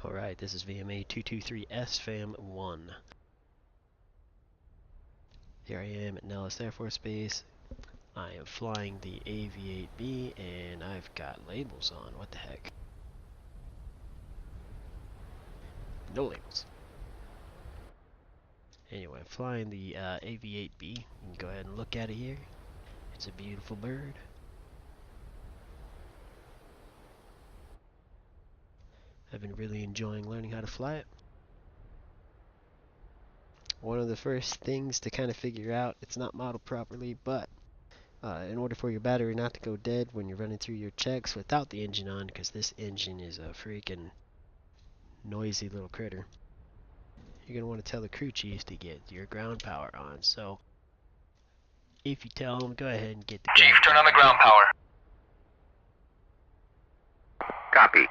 Alright, this is VMA223 SFAM1. Here I am at Nellis Air Force Base. I am flying the AV-8B and I've got labels on. What the heck? No labels. Anyway, I'm flying the AV-8B. You can go ahead and look at it here. It's a beautiful bird. I've been really enjoying learning how to fly it. One of the first things to kind of figure out, it's not modeled properly, but in order for your battery not to go dead when you're running through your checks without the engine on, because this engine is a freaking noisy little critter, you're going to want to tell the crew chiefs to get your ground power on. So if you tell them, go ahead and get the Chief, turn on the ground power. Copy.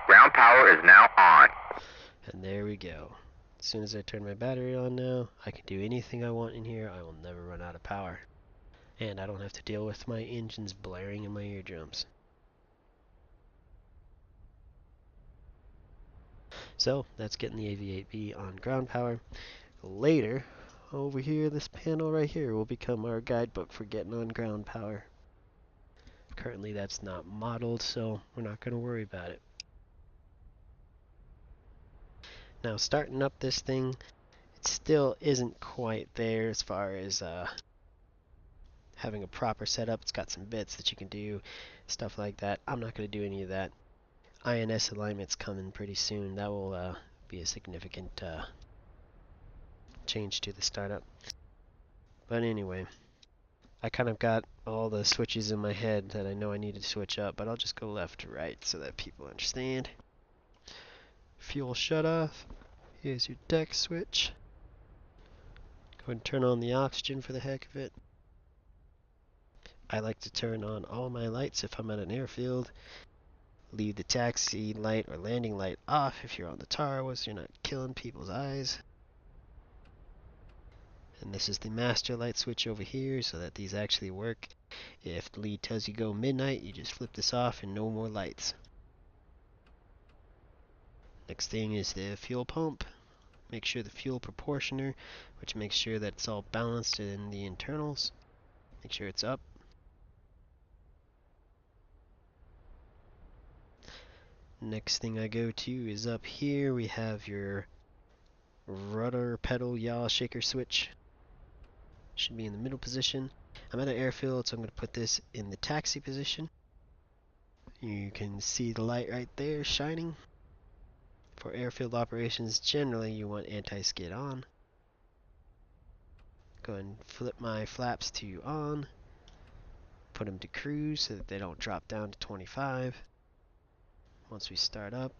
Ground power is now on. And there we go. As soon as I turn my battery on now, I can do anything I want in here. I will never run out of power. And I don't have to deal with my engines blaring in my eardrums. So that's getting the AV-8B on ground power. Later, over here, this panel right here will become our guidebook for getting on ground power. Currently that's not modeled, so we're not going to worry about it. Now starting up this thing, it still isn't quite there as far as having a proper setup. It's got some bits that you can do, stuff like that. I'm not going to do any of that. INS alignment's coming pretty soon. That will be a significant change to the startup. But anyway, I kind of got all the switches in my head that I know I need to switch up, but I'll just go left to right so that people understand. Fuel shut off. Here's your deck switch. Go ahead and turn on the oxygen for the heck of it. I like to turn on all my lights if I'm at an airfield. Leave the taxi light or landing light off if you're on the tower so you're not killing people's eyes. And this is the master light switch over here so that these actually work. If the lead tells you go midnight, you just flip this off and no more lights. Next thing is the fuel pump. Make sure the fuel proportioner, which makes sure that it's all balanced in the internals. Make sure it's up. Next thing I go to is up here. We have your rudder pedal yaw shaker switch. Should be in the middle position. I'm at an airfield, so I'm going to put this in the taxi position. You can see the light right there shining. For airfield operations, generally you want anti-skid on. Go ahead and flip my flaps to on. Put them to cruise so that they don't drop down to 25. Once we start up,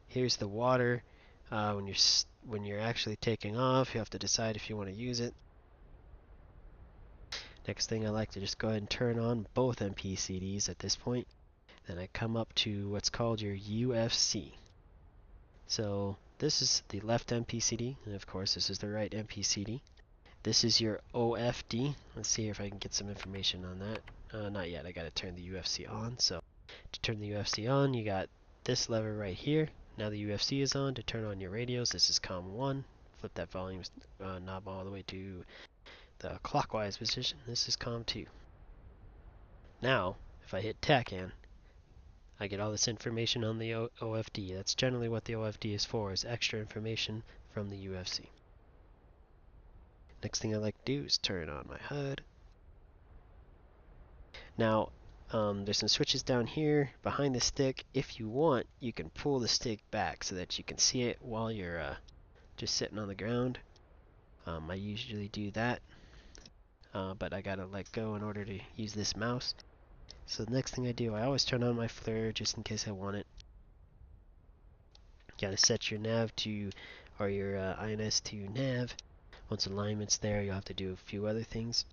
here's the water. When you're actually taking off, you have to decide if you want to use it. Next thing, I like to just go ahead and turn on both MPCDs at this point. Then I come up to what's called your UFC. So this is the left MPCD, and of course this is the right MPCD. This is your OFD. Let's see if I can get some information on that. Not yet. I got to turn the UFC on. So to turn the UFC on, you got this lever right here. Now the UFC is on. To turn on your radios, this is COM 1. Flip that volume knob all the way to the clockwise position. This is COM 2. Now, if I hit TACAN, I get all this information on the OFD. That's generally what the OFD is for, is extra information from the UFC. Next thing I like to do is turn on my HUD. Now, there's some switches down here behind the stick. If you want, you can pull the stick back so that you can see it while you're just sitting on the ground. I usually do that, but I gotta let go in order to use this mouse. So the next thing I do, I always turn on my FLIR just in case I want it. You gotta set your nav to, or your INS to nav. Once alignment's there, you'll have to do a few other things.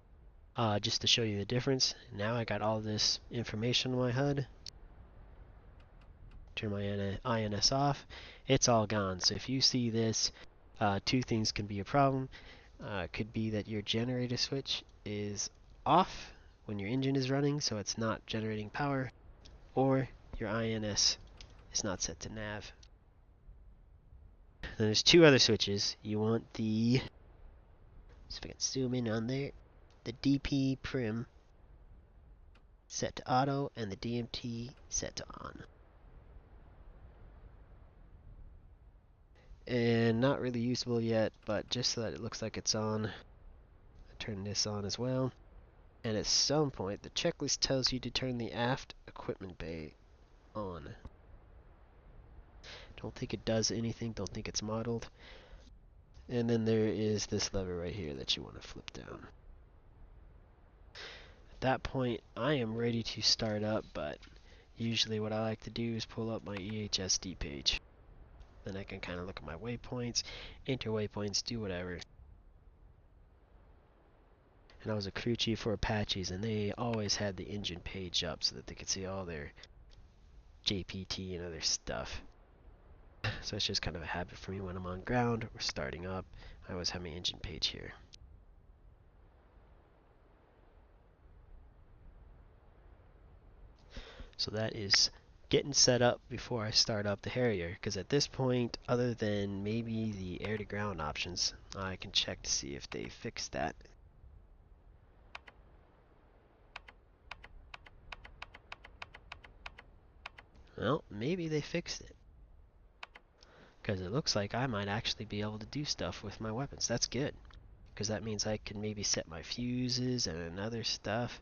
Just to show you the difference, now I got all this information on my HUD. Turn my INS off. It's all gone. So if you see this, two things can be a problem. It could be that your generator switch is off, when your engine is running, so it's not generating power, or your INS is not set to nav. Then there's two other switches. You want the, see if I can zoom in on there, the DP prim set to auto and the DMT set to on. And not really usable yet, but just so that it looks like it's on, I turn this on as well. And at some point, the checklist tells you to turn the aft equipment bay on. Don't think it does anything, don't think it's modeled. And then there is this lever right here that you want to flip down. At that point, I am ready to start up, but usually what I like to do is pull up my EHSD page. Then I can kind of look at my waypoints, enter waypoints, do whatever. And I was a crew chief for Apaches, and they always had the engine page up so that they could see all their JPT and other stuff. So it's just kind of a habit for me when I'm on ground or starting up. I always have my engine page here. So that is getting set up before I start up the Harrier, because at this point, other than maybe the air-to-ground options, I can check to see if they fixed that. Well, maybe they fixed it, because it looks like I might actually be able to do stuff with my weapons. That's good, because that means I can maybe set my fuses and other stuff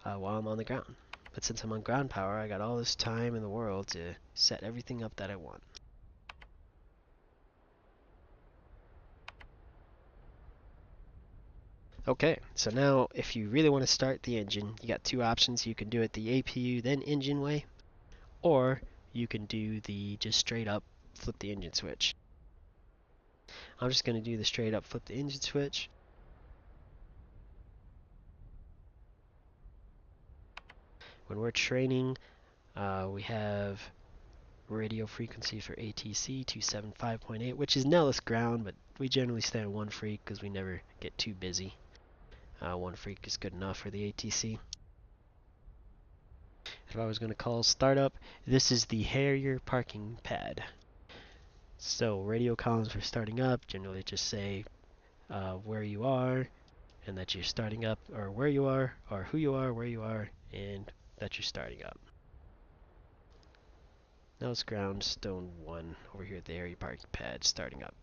while I'm on the ground. But since I'm on ground power, I got all this time in the world to set everything up that I want. Okay, so now if you really want to start the engine, you got two options. You can do it the APU then engine way, or you can do the just straight up flip the engine switch. I'm just going to do the straight up flip the engine switch. When we're training, we have radio frequency for ATC 275.8, which is Nellis ground, but we generally stay on one freak because we never get too busy. One freak is good enough for the ATC. If I was going to call startup, this is the Harrier parking pad. So radio comms for starting up generally just say where you are and that you're starting up, or where you are, or who you are, where you are, and that you're starting up. Now it's ground stone 1 over here at the Harrier parking pad starting up.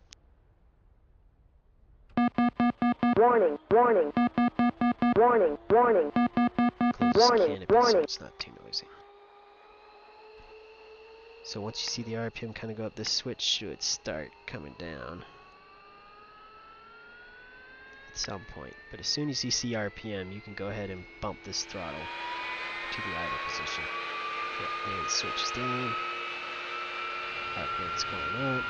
Warning, warning, warning, warning. Close Warning, canopy warning. so it's not too noisy. So once you see the RPM kind of go up, this switch should start coming down at some point. But as soon as you see RPM, you can go ahead and bump this throttle to the idle position. Yep, and it switches down. RPM's going up.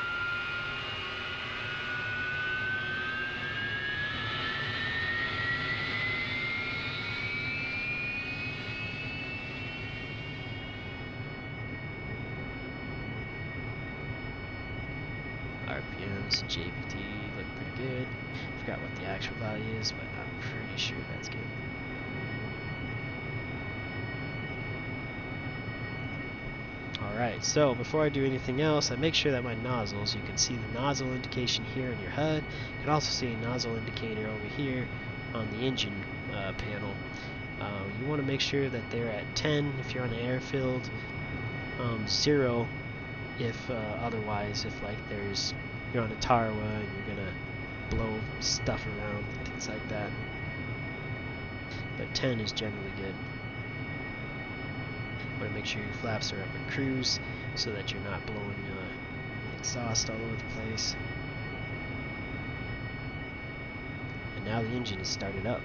RPMs, JPT look pretty good. Forgot what the actual value is, but I'm pretty sure that's good. Alright, so before I do anything else, I make sure that my nozzles, you can see the nozzle indication here on your HUD. You can also see a nozzle indicator over here on the engine panel. You want to make sure that they're at 10 if you're on an airfield, 0 if otherwise, if like you're on a Tarawa and you're gonna blow stuff around, things like that. But 10 is generally good. You want to make sure your flaps are up at cruise so that you're not blowing exhaust all over the place. And now the engine is started up.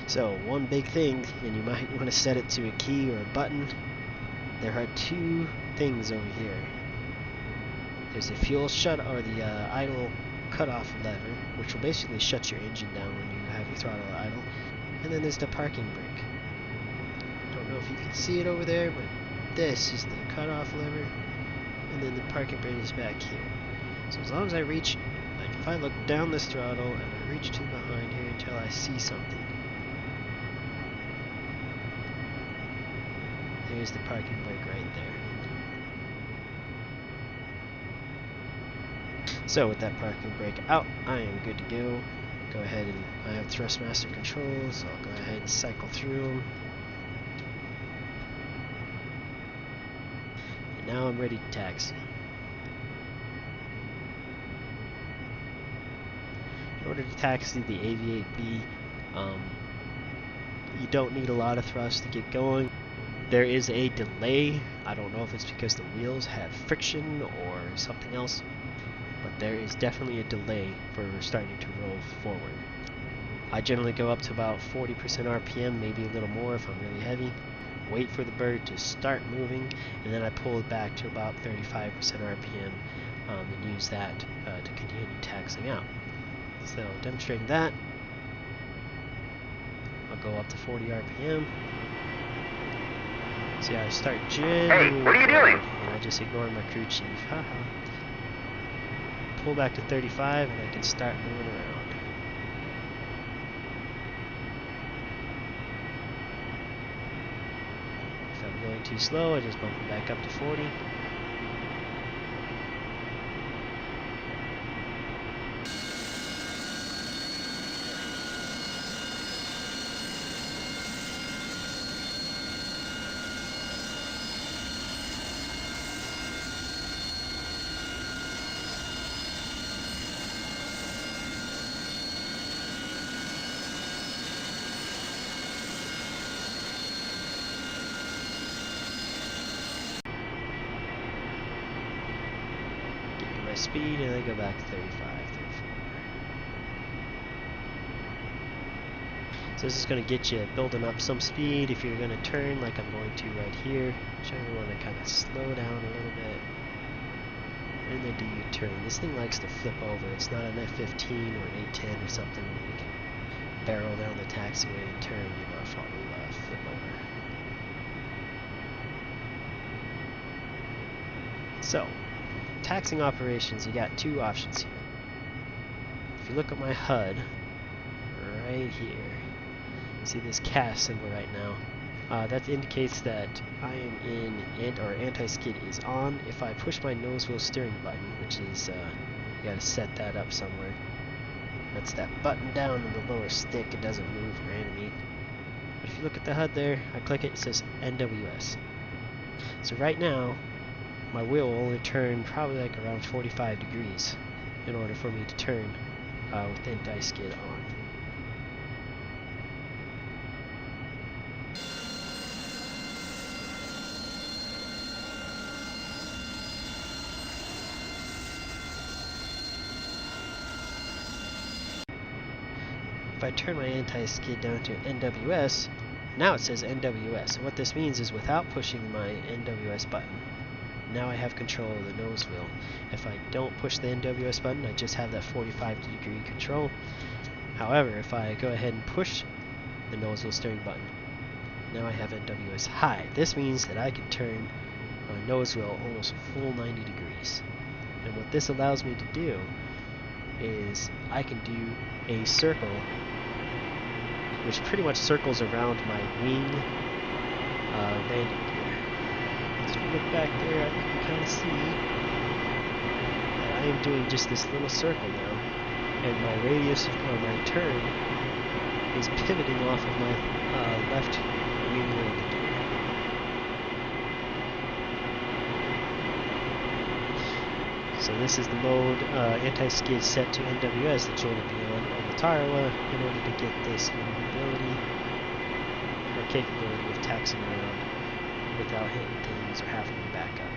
So one big thing, and you might want to set it to a key or a button. There are two things over here. There's the fuel shut, or the idle cutoff lever, which will basically shut your engine down when you have your throttle idle. And then there's the parking brake. Don't know if you can see it over there, but this is the cutoff lever, and then the parking brake is back here. So as long as I reach, like if if I look down this throttle and I reach to behind here until I see something, there's the parking brake right there. So with that parking brake out, I am good to go. Go ahead and I have Thrustmaster controls, so I'll go ahead and cycle through them. And now I'm ready to taxi. In order to taxi the AV8B, you don't need a lot of thrust to get going. There is a delay. I don't know if it's because the wheels have friction or something else, but there is definitely a delay for starting to roll forward. I generally go up to about 40% RPM, maybe a little more if I'm really heavy. Wait for the bird to start moving, and then I pull it back to about 35% RPM and use that to continue taxiing out. So demonstrating that, I'll go up to 40 RPM. See, I start genuinely what are you doing? and I just ignore my crew chief. Haha. Pull back to 35 and I can start moving around. If I'm going too slow, I just bump it back up to 40. Speed and then go back to 35, 34. So this is going to get you building up some speed if you're going to turn like I'm going to right here. So you want to kind of slow down a little bit and then do your turn. This thing likes to flip over. It's not an F15 or an A10 or something where you can barrel down the taxiway and turn, you know, flip over. So taxiing operations, you got two options here. If you look at my HUD, right here, see this CAS symbol right now. That indicates that I am in, or anti-skid is on. If I push my nose wheel steering button, which is, you gotta set that up somewhere. That's that button down in the lower stick. It doesn't move or animate. But if you look at the HUD there, I click it, it says NWS. So right now, my wheel will only turn probably like around 45 degrees in order for me to turn with anti-skid on. If I turn my anti-skid down to NWS, now it says NWS. And what this means is without pushing my NWS button, now I have control of the nose wheel. If I don't push the NWS button, I just have that 45-degree control. However, if I go ahead and push the nose wheel steering button, now I have NWS high. This means that I can turn my nose wheel almost a full 90 degrees. And what this allows me to do is I can do a circle, which pretty much circles around my wing landing gear. So if you look back there, you can kind of see that I am doing just this little circle now, and my radius or my turn is pivoting off of my left wing landing gear. So this is the mode anti-skid set to NWS that you want to be on the Tarawa in order to get this maneuverability or capability of taxiing around without hitting things or having to back up.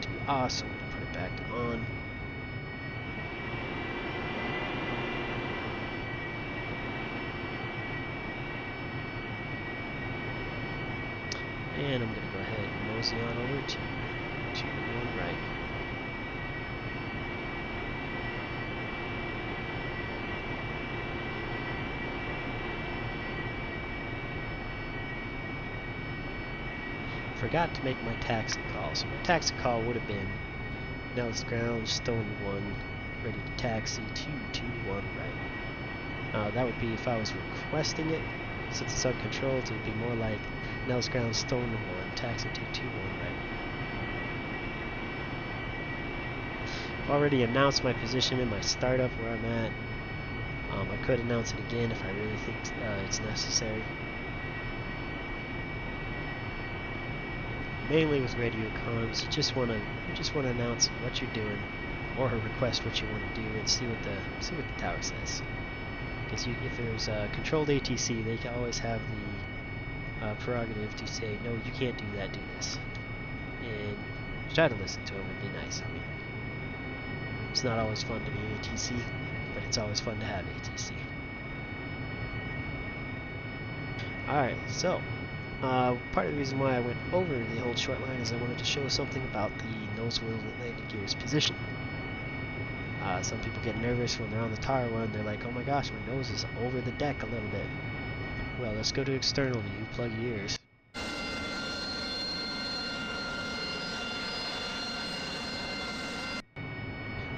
to off, so I'm going to put it back to on. And I'm going to go ahead and mosey on over to 2-1 right. Forgot to make my taxi call. So my taxi call would have been Nellis ground, stone 1, ready to taxi 2-1 right. That would be if I was requesting it. Since it's uncontrolled, it would be more like Nellis ground, stone 1, taxi 2-1 right. I've already announced my position in my startup where I'm at. I could announce it again if I really think it's necessary. Mainly with radio comms, you just want to announce what you're doing, or request what you want to do, and see what the tower says. Because if there's a controlled ATC, they can always have the prerogative to say, no, you can't do that, do this. And try to listen to them. It'd be nice. I mean, it's not always fun to be ATC, but it's always fun to have ATC. Alright, so part of the reason why I went over the whole short line is I wanted to show something about the nose wheel and landing gear's position. Some people get nervous when they're on the tower run. They're like, oh my gosh, my nose is over the deck a little bit. Well, let's go to external view, plug your ears.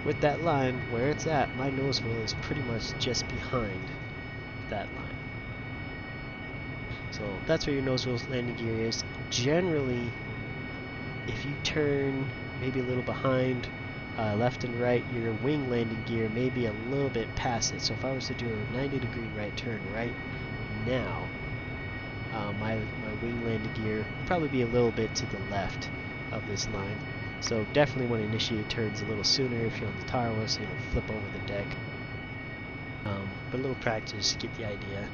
With that line, where it's at, my nose wheel is pretty much just behind that line. So that's where your nose wheel landing gear is. Generally, if you turn maybe a little behind left and right, your wing landing gear may be a little bit past it. So if I was to do a 90-degree right turn right now, my wing landing gear would probably be a little bit to the left of this line. So definitely want to initiate turns a little sooner if you're on the tower, so you don't flip over the deck. But a little practice, get the idea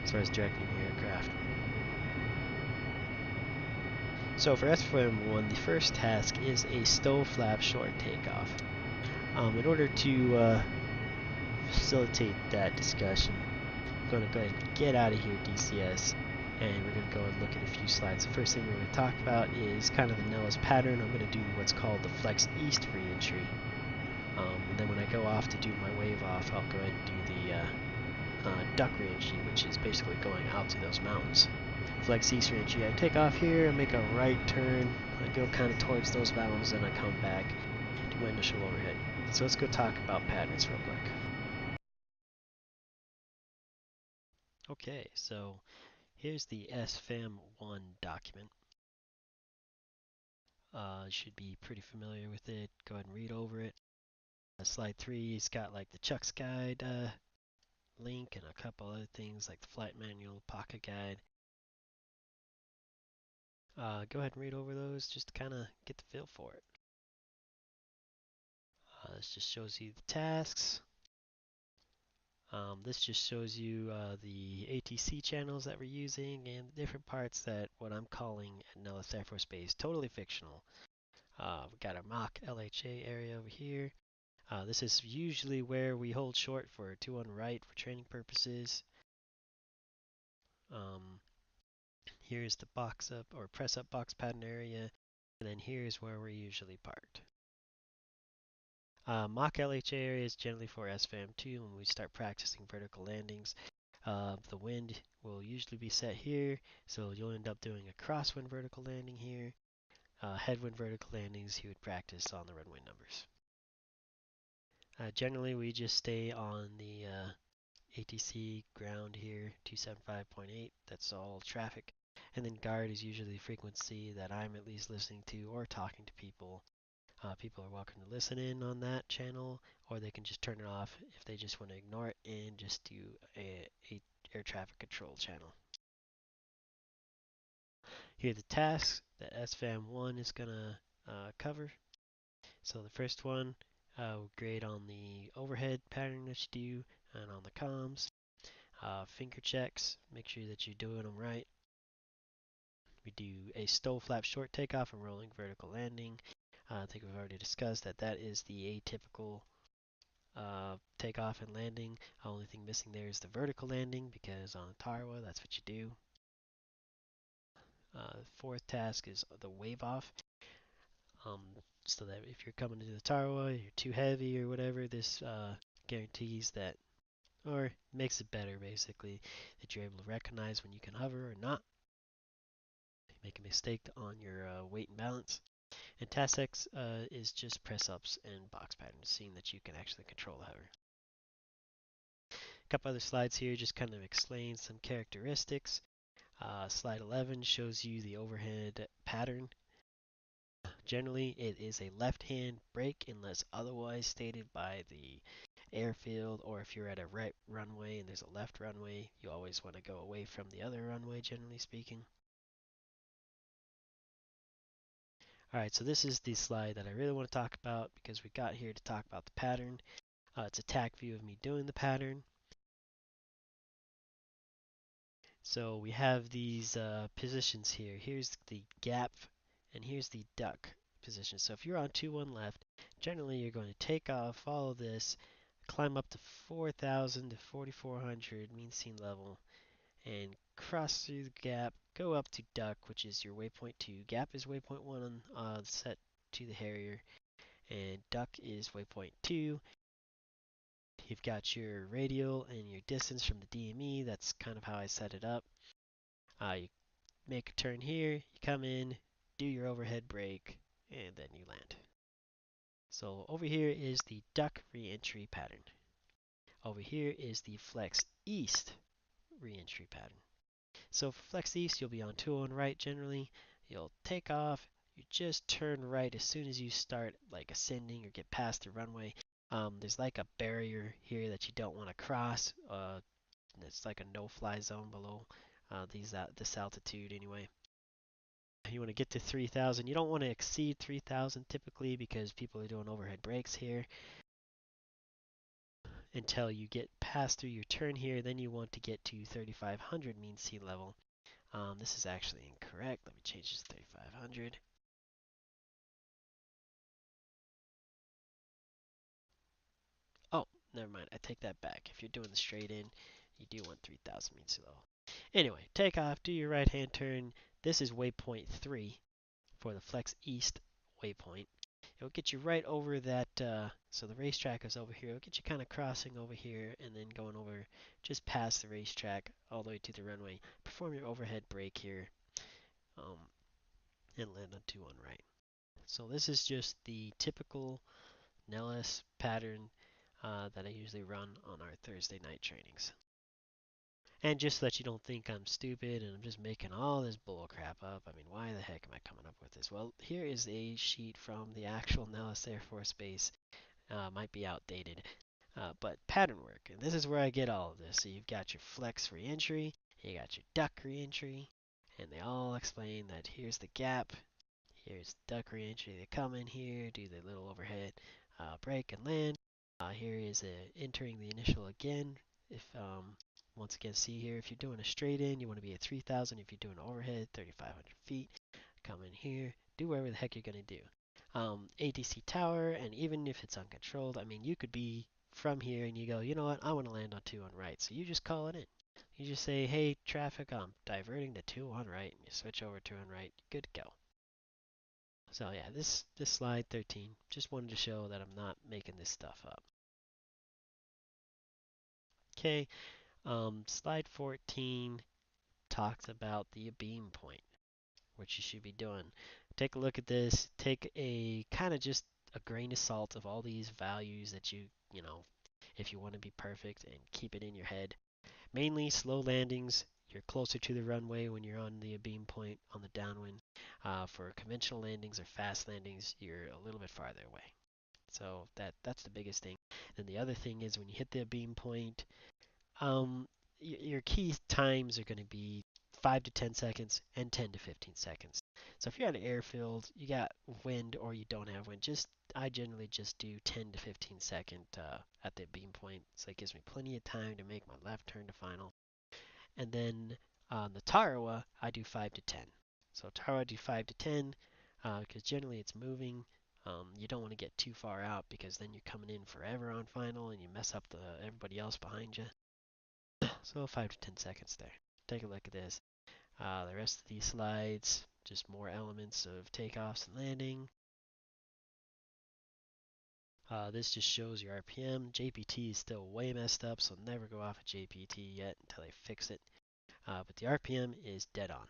as far as directing your aircraft. So for SFAM1, the first task is a STOL Flap short takeoff. In order to facilitate that discussion, I'm going to go ahead and get out of here, DCS, and we're going to go and look at a few slides. The first thing we're going to talk about is kind of the Nellis pattern. I'm going to do what's called the flex east reentry. And then when I go off to do my wave off, I'll go ahead and do the duck reentry, which is basically going out to those mountains. Flex east reentry, I take off here and make a right turn. I go kind of towards those mountains, and I come back to my initial overhead. So let's go talk about patterns real quick. Okay, so here's the SFAM1 document. You should be pretty familiar with it. Go ahead and read over it. Slide 3 has got like the Chuck's Guide link and a couple other things like the flight manual, pocket guide. Go ahead and read over those just to kind of get the feel for it. This just shows you the tasks. This just shows you the ATC channels that we're using and the different parts that what I'm calling at Nellis Air Force Base totally fictional. We've got our mock LHA area over here. This is usually where we hold short for 2-1 right for training purposes. Here's the box up or press up box pattern area, and then here's where we're usually parked. Mock LHA area is generally for SFAM2 when we start practicing vertical landings. The wind will usually be set here, so you'll end up doing a crosswind vertical landing here. Headwind vertical landings you would practice on the runway numbers. Generally we just stay on the ATC ground here, 275.8, that's all traffic. And then guard is usually the frequency that I'm at least listening to or talking to people. People are welcome to listen in on that channel, or they can just turn it off if they just want to ignore it and just do a air traffic control channel. Here are the tasks that SFAM1 is going to cover. So the first one, we'll grade on the overhead pattern that you do and on the comms. Finger checks, make sure that you're doing them right. We do a STOL Flap short takeoff and rolling vertical landing. I think we've already discussed that that is the atypical takeoff and landing. The only thing missing there is the vertical landing because on Tarawa, that's what you do. Fourth task is the wave off. So that if you're coming to the Tarawa, you're too heavy or whatever, this guarantees that, or makes it better basically, that you're able to recognize when you can hover or not. You make a mistake on your weight and balance. And task X is just press ups and box patterns, seeing that you can actually control the hover. A couple other slides here just kind of explain some characteristics. Slide 11 shows you the overhead pattern. Generally, it is a left-hand brake unless otherwise stated by the airfield, or if you're at a right runway and there's a left runway, you always want to go away from the other runway, generally speaking. Alright, so this is the slide that I really want to talk about because we got here to talk about the pattern. It's a tack view of me doing the pattern. So we have these positions here. Here's the gap and here's the duck position. So if you're on 2-1 left, generally you're going to take off, follow this, climb up to 4,000 to 4,400 mean sea level, and cross through the gap, go up to duck, which is your waypoint 2. Gap is waypoint 1 on set to the Harrier, and duck is waypoint 2. You've got your radial and your distance from the DME. That's kind of how I set it up. You make a turn here, you come in, do your overhead brake, and then you land. So over here is the duck re-entry pattern. Over here is the flex east re-entry pattern. So for flex east, you'll be on 201 right generally. You'll take off. You just turn right as soon as you start like ascending or get past the runway. There's like a barrier here that you don't want to cross. It's like a no-fly zone below this altitude anyway. You want to get to 3,000. You don't want to exceed 3,000 typically because people are doing overhead brakes here until you get past through your turn here. Then you want to get to 3,500 mean sea level. This is actually incorrect. Let me change this to 3,500. Oh, never mind. I take that back. If you're doing the straight in, you do want 3,000 mean sea level. Anyway, take off, do your right hand turn. This is waypoint 3 for the flex east waypoint. It'll get you right over that, so the racetrack is over here. It'll get you kind of crossing over here and then going over just past the racetrack all the way to the runway. Perform your overhead brake here and land on 2-1 right. So this is just the typical Nellis pattern that I usually run on our Thursday night trainings. And just so that you don't think I'm stupid and I'm just making all this bull crap up, I mean, why the heck am I coming up with this? Well, here is a sheet from the actual Nellis Air Force Base. Might be outdated, but pattern work. And this is where I get all of this. So you've got your flex reentry, you got your duck reentry, and they all explain that here's the gap, here's duck reentry. They come in here, do the little overhead brake and land. Here is entering the initial again. If once again, see here, if you're doing a straight in, you want to be at 3,000. If you're doing overhead, 3,500 feet. Come in here, do whatever the heck you're gonna do. ATC tower, and even if it's uncontrolled, I mean, you could be from here and you go, you know what, I want to land on 2-1 right. So you just call it in. You just say, hey, traffic, I'm diverting to 2-1 right, and you switch over to 2-1 right. Good to go. So yeah, this slide 13, just wanted to show that I'm not making this stuff up. Okay, slide 14 talks about the beam point, what you should be doing. Take a look at this. Take a kind of just a grain of salt of all these values that you know, if you want to be perfect and keep it in your head. Mainly slow landings. You're closer to the runway when you're on the beam point on the downwind. For conventional landings or fast landings, you're a little bit farther away. So that's the biggest thing. And the other thing is when you hit the beam point, your key times are going to be 5 to 10 seconds and 10 to 15 seconds. So if you're at an airfield, you got wind or you don't have wind, I generally just do 10 to 15 second at the beam point. So it gives me plenty of time to make my left turn to final. And then on the Tarawa, I do 5 to 10. So tower do 5 to 10 because generally it's moving. You don't want to get too far out because then you're coming in forever on final and you mess up everybody else behind you. So 5 to 10 seconds there. Take a look at this. The rest of these slides, just more elements of takeoffs and landing. This just shows your RPM. JPT is still way messed up, so never go off of JPT yet until they fix it. But the RPM is dead on.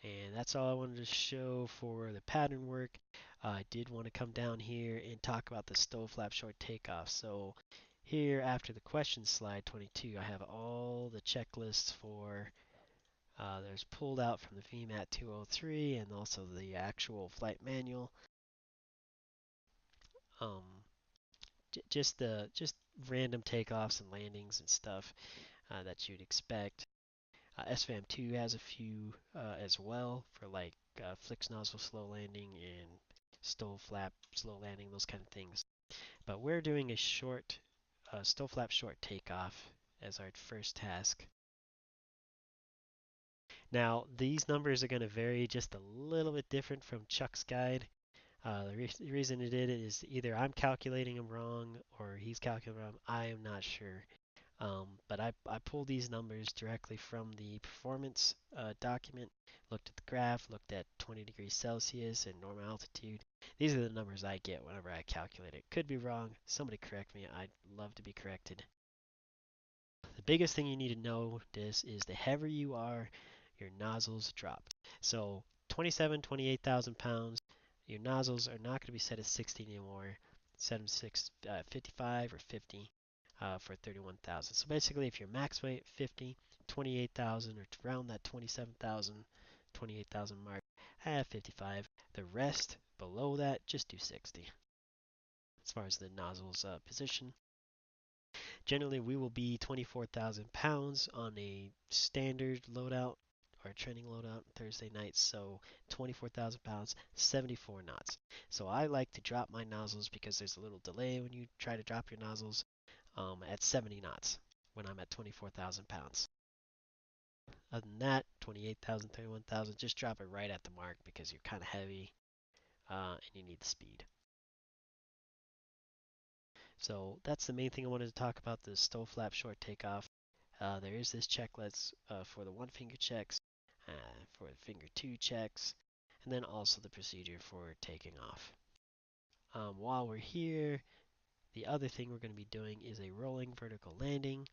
And that's all I wanted to show for the pattern work. I did want to come down here and talk about the STOL Flap short takeoff. So here after the question slide 22, I have all the checklists for there's pulled out from the VMA223 and also the actual flight manual. Just random takeoffs and landings and stuff that you'd expect. SFAM2 has a few as well for like flicks nozzle slow landing and STOL flap slow landing, those kind of things. But we're doing a short STOL flap short takeoff as our first task. Now these numbers are going to vary just a little bit different from Chuck's guide. The reason it did it is either I'm calculating them wrong or he's calculating wrong. I am not sure. But I pulled these numbers directly from the performance document, looked at the graph, looked at 20 degrees Celsius and normal altitude. These are the numbers I get whenever I calculate it. Could be wrong. Somebody correct me. I'd love to be corrected. The biggest thing you need to know this is the heavier you are, your nozzles drop. So 28,000 pounds, your nozzles are not going to be set at 60 anymore. Set them 55 or 50 for 31,000. So basically, if your max weight 50, 28,000 or around that 27,000, 28,000 mark, have 55. The rest below that, just do 60. As far as the nozzle's position. Generally, we will be 24,000 pounds on a standard loadout or training loadout Thursday nights. So 24,000 pounds, 74 knots. So I like to drop my nozzles because there's a little delay when you try to drop your nozzles at 70 knots when I'm at 24,000 pounds. Other than that, 28,000, 31,000, just drop it right at the mark because you're kind of heavy and you need the speed. So that's the main thing I wanted to talk about, the STOL Flap short takeoff. There is this checklist for the one finger checks, for the finger two checks, and then also the procedure for taking off. While we're here, the other thing we're going to be doing is a rolling vertical landing.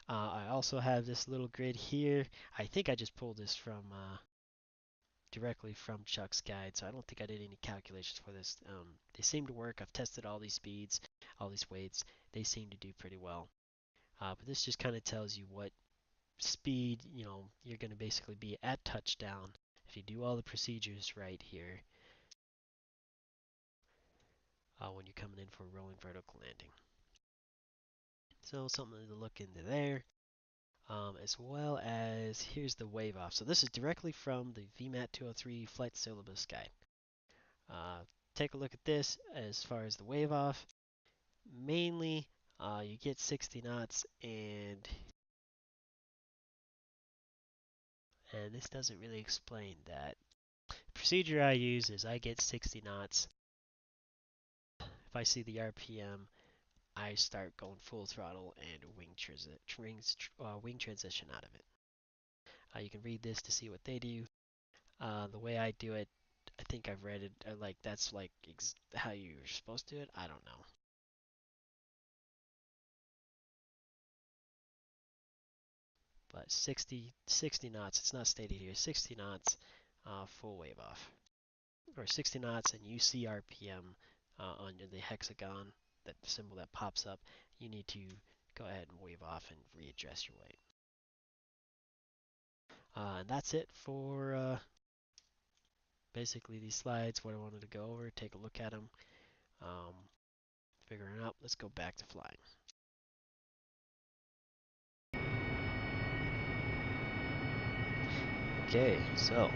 I also have this little grid here. I think I just pulled this from directly from Chuck's guide, so I don't think I did any calculations for this. They seem to work. I've tested all these speeds, all these weights. They seem to do pretty well. But this just kind of tells you what speed you're going to basically be at touchdown if you do all the procedures right here when you're coming in for a rolling vertical landing. So something to look into there. As well as here's the wave off. So this is directly from the VMA223 flight syllabus guide. Take a look at this as far as the wave off. Mainly, you get 60 knots, and this doesn't really explain that. The procedure I use is I get 60 knots. If I see the RPM, I start going full throttle and wing transition out of it. You can read this to see what they do. The way I do it, I think I've read it, that's like how you're supposed to do it. I don't know. But 60 knots, it's not stated here, 60 knots full wave off. Or 60 knots and you see RPM under the hexagon, that symbol that pops up, you need to go ahead and wave off and readjust your weight. And that's it for basically these slides, what I wanted to go over. Take a look at them, figuring it out. Let's go back to flying. Okay, so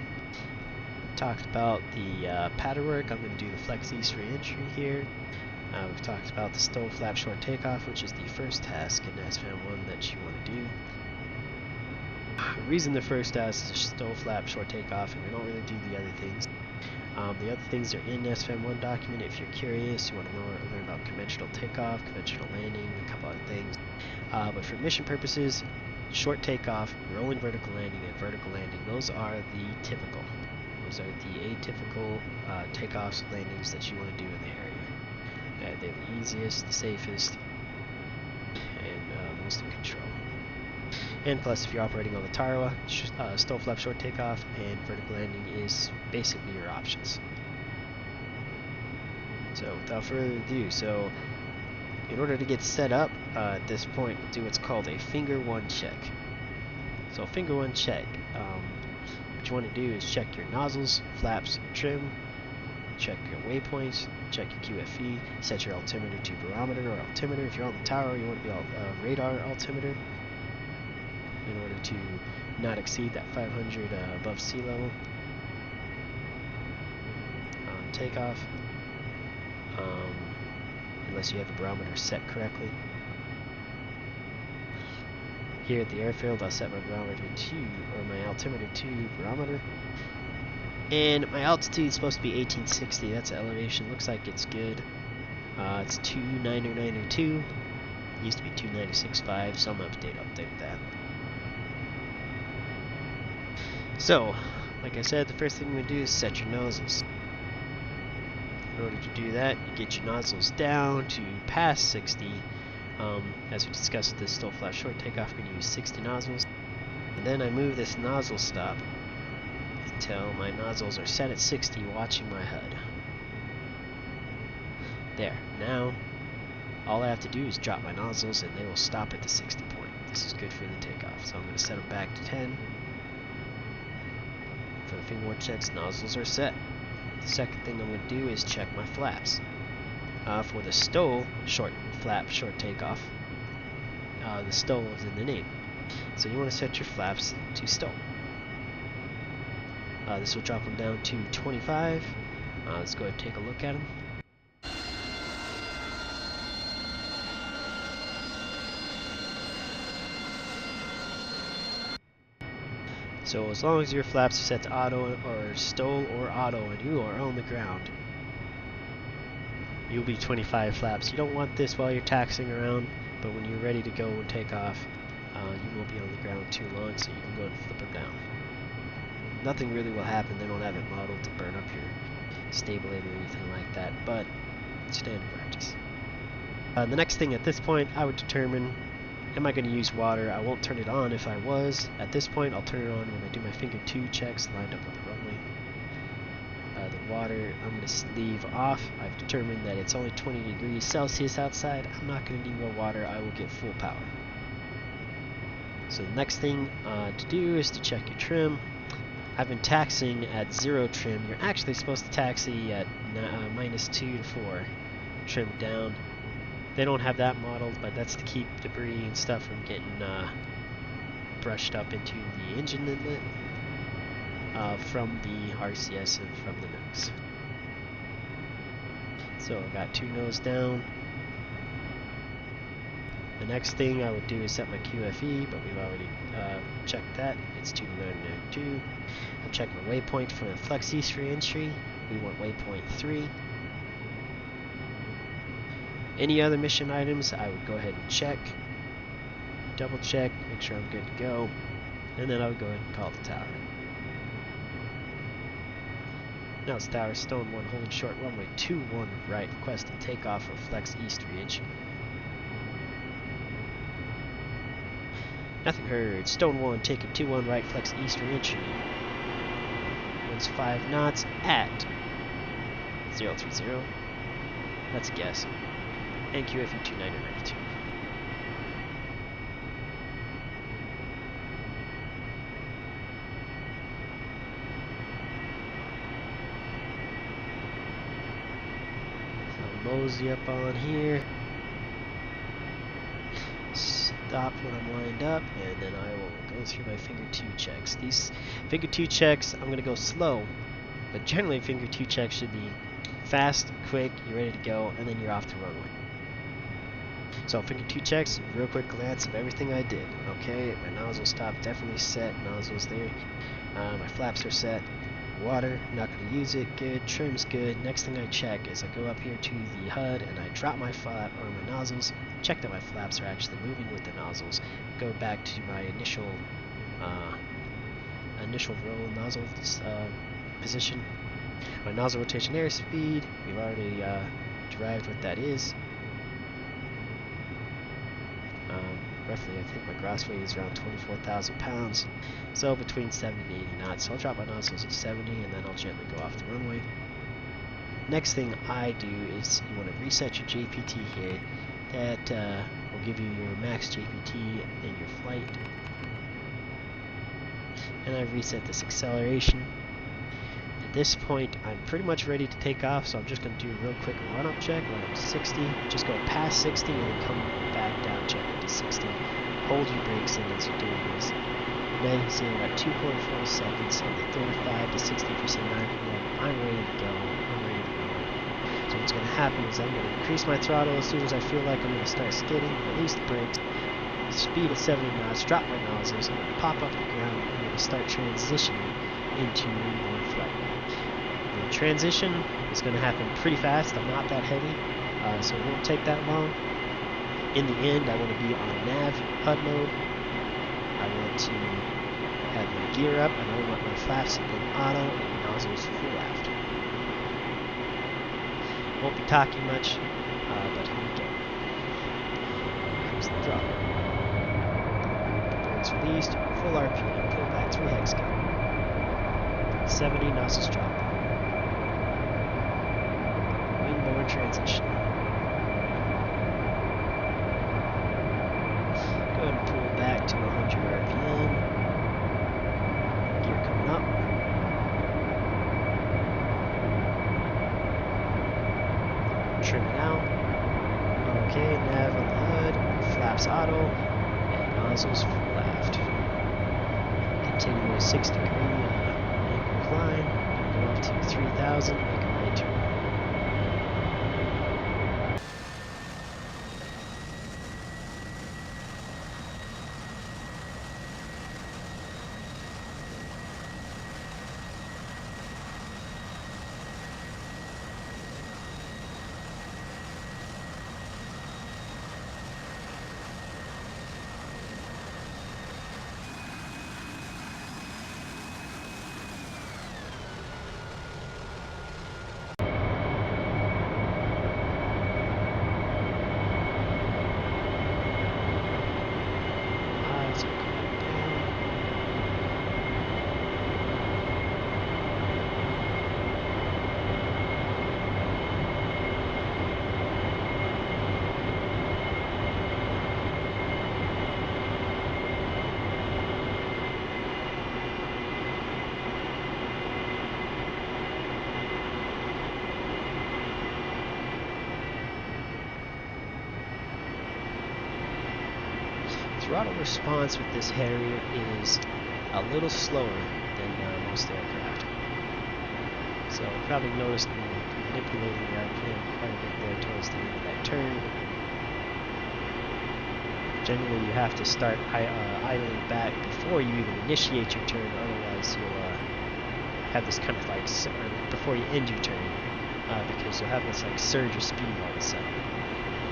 talked about the pattern work. I'm going to do the flex east re-entry here. We've talked about the STOL Flap short takeoff, which is the first task in SFAM1 that you want to do. the reason they're first as STOL Flap short takeoff, and we don't really do the other things. The other things are in SFAM1 document. If you're curious, you want to learn about conventional takeoff, conventional landing, a couple other things. But for mission purposes, short takeoff, rolling vertical landing, and vertical landing, those are the typical. Those are the atypical takeoffs, landings that you want to do in the Harrier. They're the easiest, the safest, and most in control. And plus, if you're operating on the Tarawa, STOL Flap short takeoff and vertical landing is basically your options. So without further ado, in order to get set up at this point, do what's called a finger one check. So finger one check, what you want to do is check your nozzles, flaps, trim, check your waypoints, check your QFE, set your altimeter to barometer or altimeter. If you're on the tower, you want to be radar altimeter in order to not exceed that 500 above sea level on takeoff, unless you have a barometer set correctly. Here at the airfield, I'll set my barometer to, or my altimeter to barometer. And my altitude is supposed to be 1860. That's elevation. Looks like it's good. It's 29902. Used to be 2965. Some updated that. So, like I said, the first thing we do is set your nozzles. In order to do that, you get your nozzles down to past 60. As we discussed with this STOL Flap short takeoff, we're going to use 60 nozzles. And then I move this nozzle stop until my nozzles are set at 60, watching my HUD. There. Now, all I have to do is drop my nozzles and they will stop at the 60 point. This is good for the takeoff. So I'm going to set them back to 10. For the finger one checks, nozzles are set. The second thing I'm going to do is check my flaps. For the STOL Flap short takeoff, the STOL is in the name. So you want to set your flaps to STOL. This will drop them down to 25. Let's go ahead and take a look at them. So as long as your flaps are set to auto or STOL or auto and you are on the ground, you'll be 25 flaps. You don't want this while you're taxiing around, but when you're ready to go and take off, you won't be on the ground too long, so you can go and flip them down. Nothing really will happen. They don't have it modeled to burn up your stabilator or anything like that, but standard practice. The next thing at this point, I would determine, am I going to use water? I won't turn it on if I was. At this point, I'll turn it on when I do my finger 2 checks lined up on the runway. The water, I'm going to leave off. I've determined that it's only 20 degrees Celsius outside. I'm not going to need more water. I will get full power. So the next thing to do is to check your trim. I've been taxiing at 0 trim. You're actually supposed to taxi at -2 to 4 trim down. They don't have that modeled, but that's to keep debris and stuff from getting brushed up into the engine inlet from the RCS and from the nose. So I've got 2 nose down. The next thing I would do is set my QFE, but we've already checked that. It's 29992. I'll check my waypoint for the flex east re-entry. We want waypoint 3. Any other mission items, I would go ahead and check, double check, make sure I'm good to go, and then I would go ahead and call the tower. Now it's tower, stone 1, holding short, runway 21 right, requesting takeoff for flex east re-entry. Nothing heard. Stone 1 taking 21 right, flex east re-entry. Winds 5 knots at 030. That's a guess. And QFE 29992. So mosey up on here. Stop when I'm lined up, and then I will go through my finger 2 checks. These finger 2 checks, I'm going to go slow, but generally finger 2 checks should be fast, quick, you're ready to go, and then you're off the runway. So finger 2 checks, real quick glance of everything I did. Okay, my nozzle stop definitely set, nozzle's there. My flaps are set. Water, not going to use it, good. Trim's good. Next thing I check is I go up here to the HUD and I drop my flap or my nozzles, check that my flaps are actually moving with the nozzles, go back to my initial roll nozzle position. My nozzle rotation airspeed, we've already derived what that is. Roughly, I think my gross weight is around 24,000 pounds, so between 70 and 80 knots. So I'll drop my nozzles at 70 and then I'll gently go off the runway. Next thing I do is you want to reset your JPT here. That will give you your max JPT in your flight. And I reset this acceleration. At this point, I'm pretty much ready to take off, so I'm just going to do a real quick run-up check, run up to 60, just go past 60 and then come back down, check it to 60. Hold your brakes in as you're doing this. Now you can see I'm at 2.4 seconds on the 35 to 60% RPM. I'm ready to go. I'm ready to go. So what's going to happen is I'm going to increase my throttle as soon as I feel like I'm going to start skidding, release the brakes, speed at 70 knots, drop my nozzles, I'm going to pop up the ground, and I'm going to start transitioning into inboard flight. The transition is going to happen pretty fast. I'm not that heavy, so it won't take that long. In the end, I want to be on nav HUD mode. I want to have my gear up, and I want my flaps in auto and nozzles full aft. Won't be talking much, but here we go. Increase the throttle. Brakes released, full RPM, pull back 3 hex count. 70 nozzles drop. Windborne transition. Go ahead and pull back to 100 RPM. Gear coming up. Trim it out. Okay, nav on the HUD, flaps auto, and nozzles full aft. Continue a 6-degree angle climb, go up to 3,000, make a right turn. Throttle response with this Harrier is a little slower than most aircraft. So you probably noticed me manipulating the RPM quite a bit there towards the end of that turn. Generally you have to start idling back before you even initiate your turn, otherwise you'll have this kind of like, before you end your turn, because you'll have this like surge of speed all of a sudden.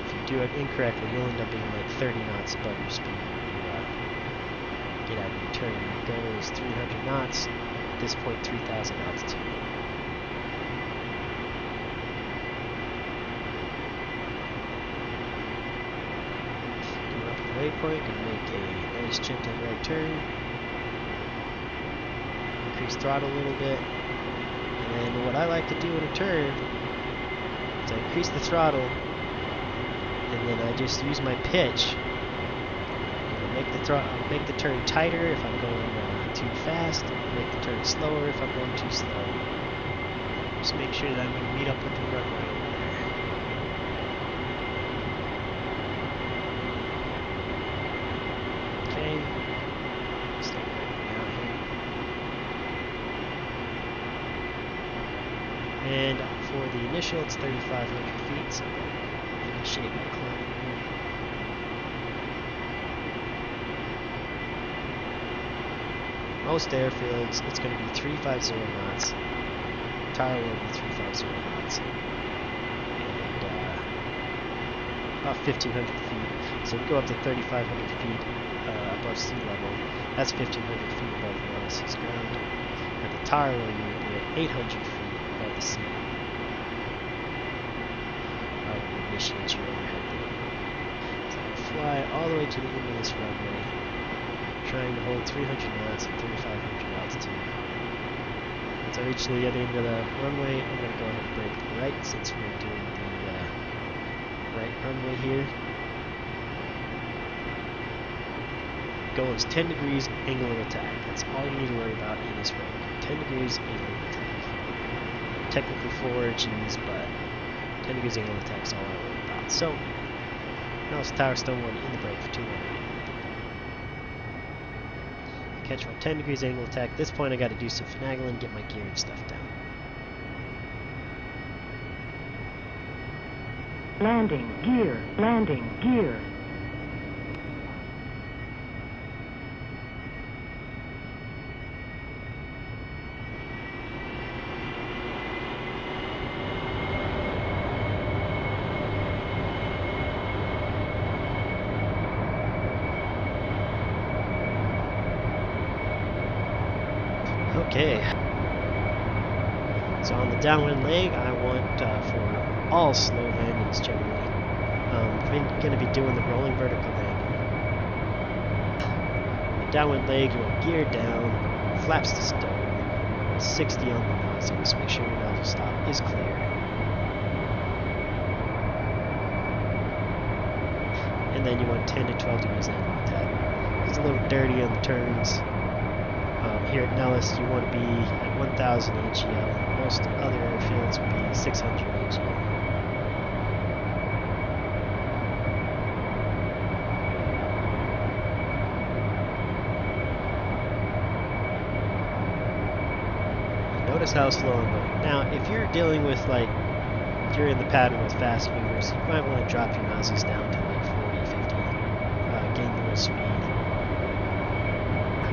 If you do it incorrectly, you'll end up being like 30 knots above your speed when you get out of your turn. Your goal is 300 knots. At this point, 3,000 altitude. Coming up to the waypoint, gonna make a nice gentle right turn. Increase throttle a little bit. And then what I like to do in a turn is I increase the throttle, and then I just use my pitch. Make the turn tighter if I'm going too fast. Make the turn slower if I'm going too slow. Just make sure that I'm going to meet up with the runway over there. Okay. Start letting me out here. And for the initial, it's 3,500 feet, so I'm going to initiate my climb here. Most airfields, it's going to be 350 knots. Tower will be 350 knots. And about 1,500 feet. So we go up to 3,500 feet above sea level. That's 1,500 feet above the analysis ground. At the tower, you will be at 800 feet above the sea level. I will initiate your overhead burn. So I fly all the way to the end of this runway, trying to hold 300 knots at 3,500 altitude. Once I reach the other end of the runway, I'm going to go ahead and break right since we're doing the right runway here. Goal is 10 degrees angle of attack. That's all you need to worry about in this road. 10 degrees angle of attack. Technically 4 Gs, but 10 degrees angle of attack is all I worry about. So, now it's Tower STO 1 in the break for 218. Catch my 10 degrees angle attack. At this point I got to do some finagling, get my gear and stuff down. Landing gear. Landing gear. Okay, so on the downwind leg, I want for all slow landings generally. I'm going to be doing the rolling vertical landing. On the downwind leg, you want gear down, flaps to stow, 60 on the nozzle, so make sure your nozzle stop is clear. And then you want 10 to 12 degrees angle of attack. It's a little dirty on the turns. Here at Nellis, you want to be at 1,000 AGL. Most other airfields would be 600 AGL. Notice how slow I'm going. Now, if you're dealing with, like, if you're in the pattern with fast movers, you might want to drop your nozzles down to like 40, 50, gain a little speed.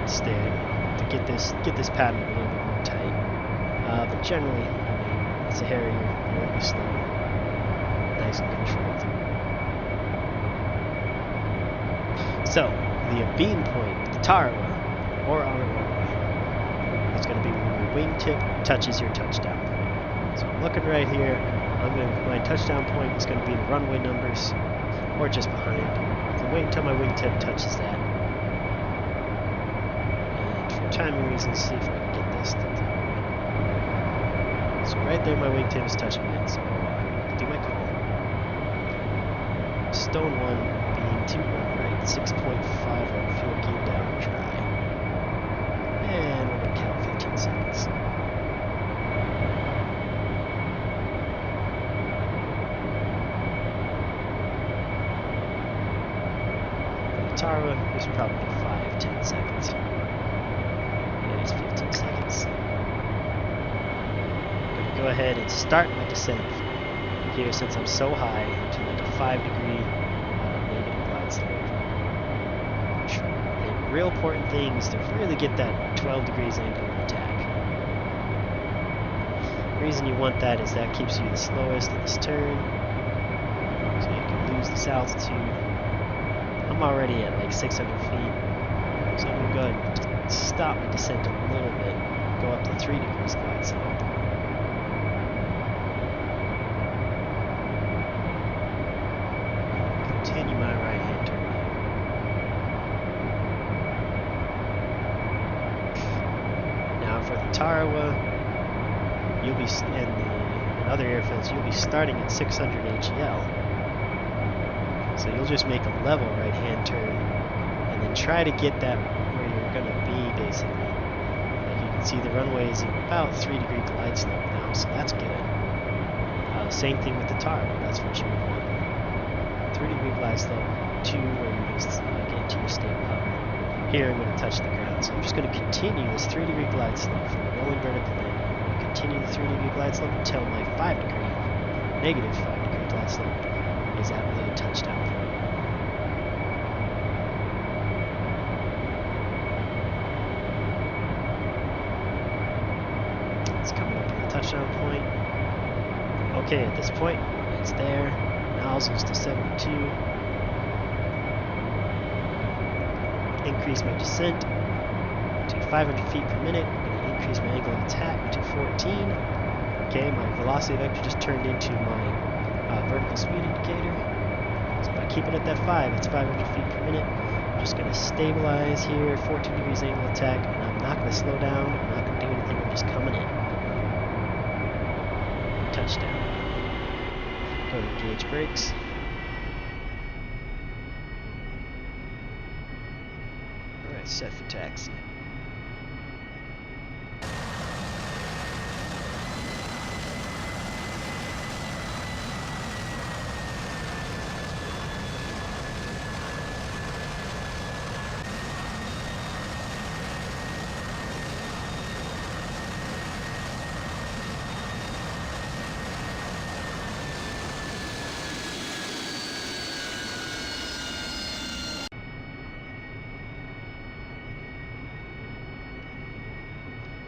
Instead, to get this pattern a little bit more tight. But generally, I mean, it's a Harrier, you want to be slow, nice and controlled. So, the beam point, the Tarawa, or on a runway, is going to be when your wingtip touches your touchdown point. So I'm looking right here. My touchdown point is going to be the runway numbers, or just behind. So wait until my wingtip touches that. Timing reasons, see if I can get this. So right there, my wingtip is touching it, so I do my call. Stone 1 being 2-1 right, 6.5 on fuel gear down, dry. And we're going to count 15 seconds. For the Tara, there's probably 5-10 seconds. 15 seconds. I'm going to go ahead and start my descent here since I'm so high to like a 5-degree negative glide slope. The real important thing is to really get that 12 degrees angle of attack. The reason you want that is that keeps you the slowest in this turn, so you can lose this altitude. I'm already at like 600 feet, so I'm going to go ahead and stop my descent a little bit, go up to 3 degrees glide slope. Continue my right hand turn here. Now for the Tarawa, you'll be in other airfields, you'll be starting at 600 AGL. So you'll just make a level right hand turn and then try to get that where you're going to be basically. Like you can see the runway is about 3-degree glide slope now, so that's good. Same thing with the Tara, that's what you would want. 3-degree glide slope to where you're going to get to your stable hover. Here I'm going to touch the ground, so I'm just going to continue this 3-degree glide slope for the rolling vertical landing. I'm going to continue the 3-degree glide slope until my negative 5-degree glide slope is at the touchdown point. Okay, at this point, it's there. Nozzles to 72. Increase my descent to 500 feet per minute. I'm going to increase my angle of attack to 14. Okay, my velocity vector just turned into my vertical speed indicator. So if I keep it at that 5, it's 500 feet per minute. I'm just going to stabilize here, 14 degrees angle attack, and I'm not going to slow down. I'm not going to do anything. I'm just coming in. Touchdown. Go to engage brakes. Alright, set for taxi.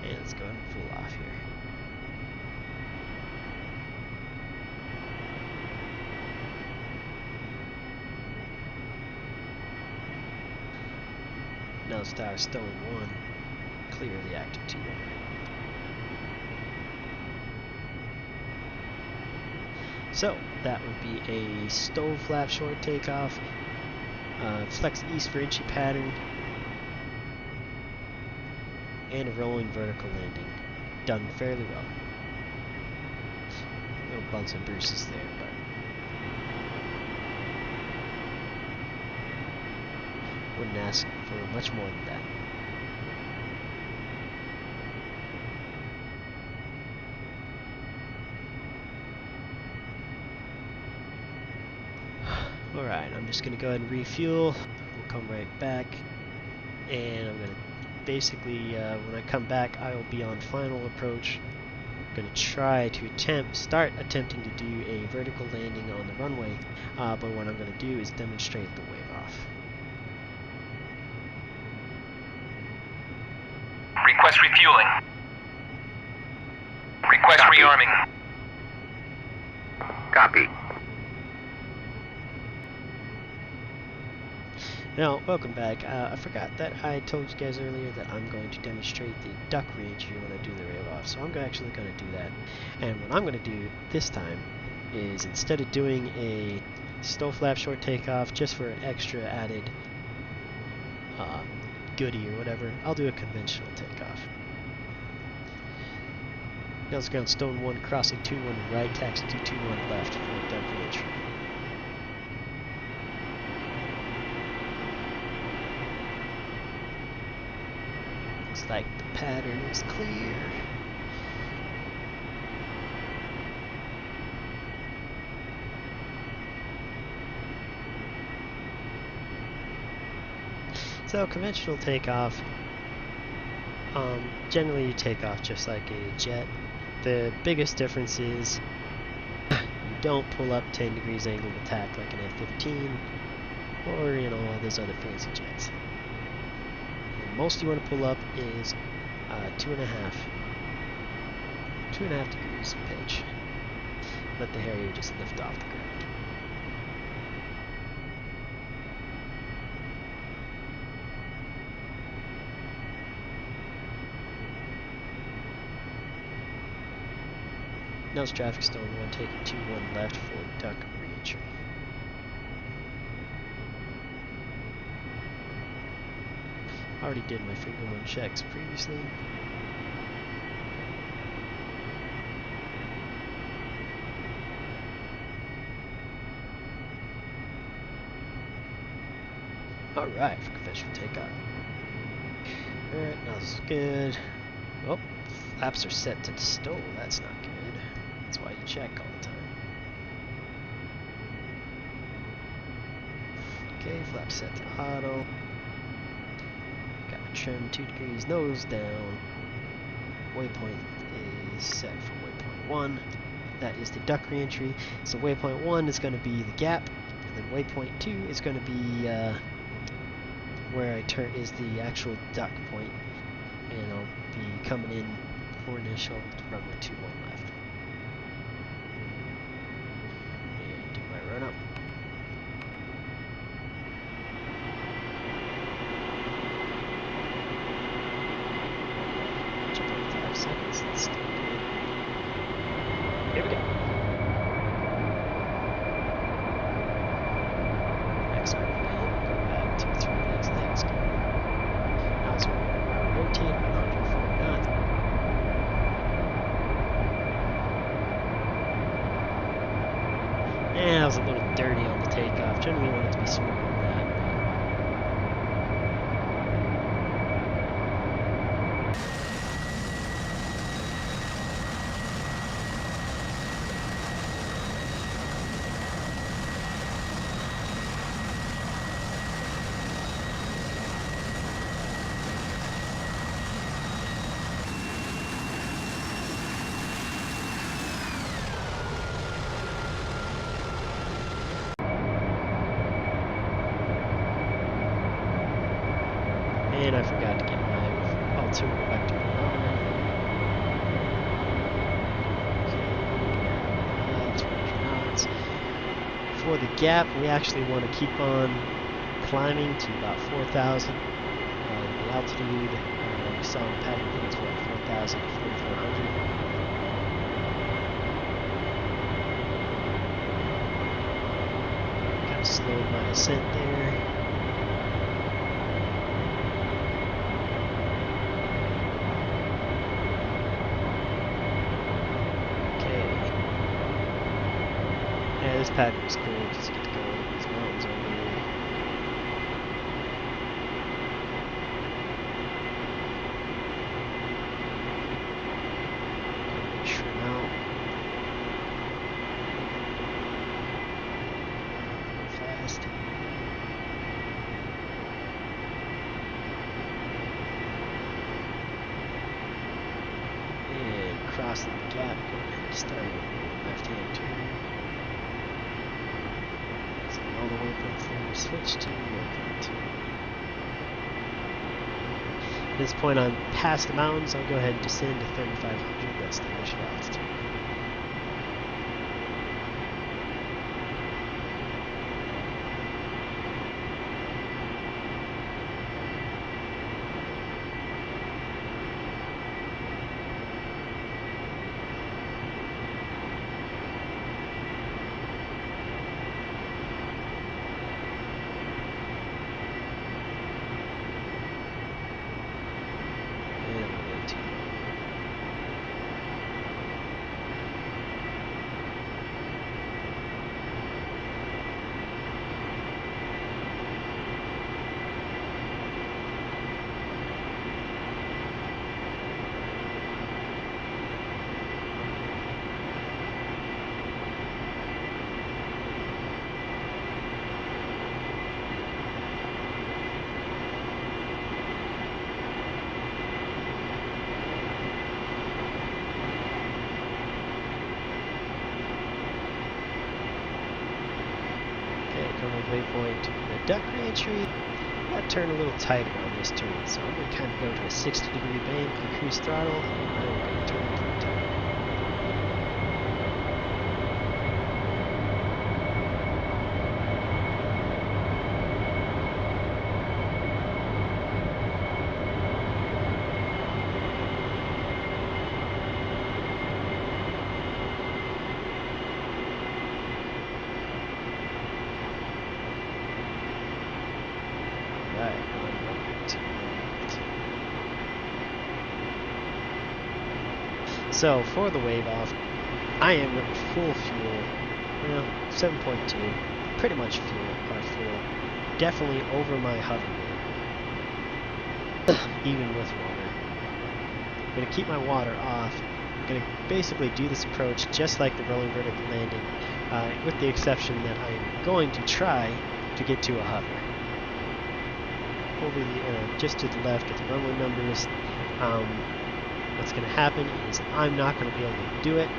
And let's go ahead and pull off here. Now start STOL 1, clear the active 2-1. So that would be a STOL Flap short takeoff, flex east for inchy pattern, and a rolling vertical landing. Done fairly well. Little bumps and bruises there, but wouldn't ask for much more than that. Alright, I'm just going to go ahead and refuel. We'll come right back. And I'm going to basically, when I come back, I will be on final approach. I'm going to try to start attempting to do a vertical landing on the runway. But what I'm going to do is demonstrate the wave off. Request refueling. Request rearming. Copy. Now, welcome back. I forgot that I told you guys earlier that I'm going to demonstrate the duck re-entry when I do the wave off. So I'm actually going to do that. And what I'm going to do this time is, instead of doing a STOL Flap short takeoff just for an extra added goodie or whatever, I'll do a conventional takeoff. Nose ground stone 1, crossing 2-1 right, taxi 221 left for duck re-entry. Looks like the pattern is clear. So conventional takeoff, generally you take off just like a jet. The biggest difference is you don't pull up 10 degrees angle of attack like an F-15 or all those other fancy jets. The most you want to pull up is 2.5 degrees pitch. Let the Harrier just lift off the ground. Nose traffic stone 1, taking 2-1 left for duck re-entry. Already did my finger 1 checks previously. Alright, for conventional takeoff. Alright, now this is good. Oh, flaps are set to STOL, that's not good. That's why you check all the time. Okay, flap set to auto. Got my trim 2 degrees nose down. Waypoint is set for waypoint 1. That is the duck re-entry. So waypoint 1 is going to be the gap, and then waypoint 2 is going to be where I turn is the actual duck point, and I'll be coming in for initial runway 21 left. Yeah, I was a little dirty on the takeoff. Generally wanted to be smooth on that. And I forgot to get my altimeter vector on. Okay, 200 knots. For the gap, we actually want to keep on climbing to about 4,000. The altitude we saw in the pattern, I think it's what, 4,000 to 4,400. Kind of slowed my descent there. Yeah, this pattern is cool because you get to go over these mountains over here. Trim out. Go fast. And crossing the gap, go ahead and start left-hand turn. All the way up through, switch to left. At this point, I'm past the mountains. I'll go ahead and descend to 3,500. That's the initial altitude. Waypoint, the duck reentry. Got to turn a little tighter on this turn, so I'm going to kind of go to a 60-degree bank, increase throttle, and I'm going to turn pretty tight. So for the wave off, I am full fuel, well, 7.2, pretty much full, definitely over my hover rate, even with water. I'm going to keep my water off. I'm going to basically do this approach just like the rolling vertical landing, with the exception that I'm going to try to get to a hover. Over the, just to the left of the runway numbers. What's going to happen is I'm not going to be able to do it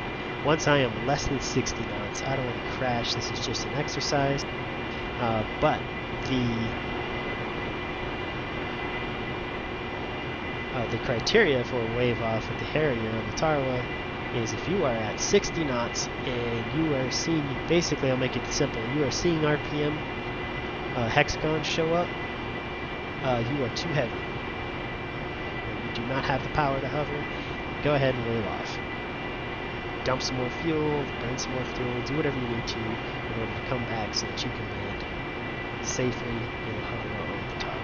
once I am less than 60 knots. I don't want to crash. This is just an exercise. But the criteria for a wave off with the Harrier on the Tarwa is if you are at 60 knots and you are seeing, basically I'll make it simple, you are seeing RPM hexagons show up, you are too heavy. You do not have the power to hover. Go ahead and wave off. Dump some more fuel, burn some more fuel, do whatever you need to in order to come back so that you can land safely in a hover on the top.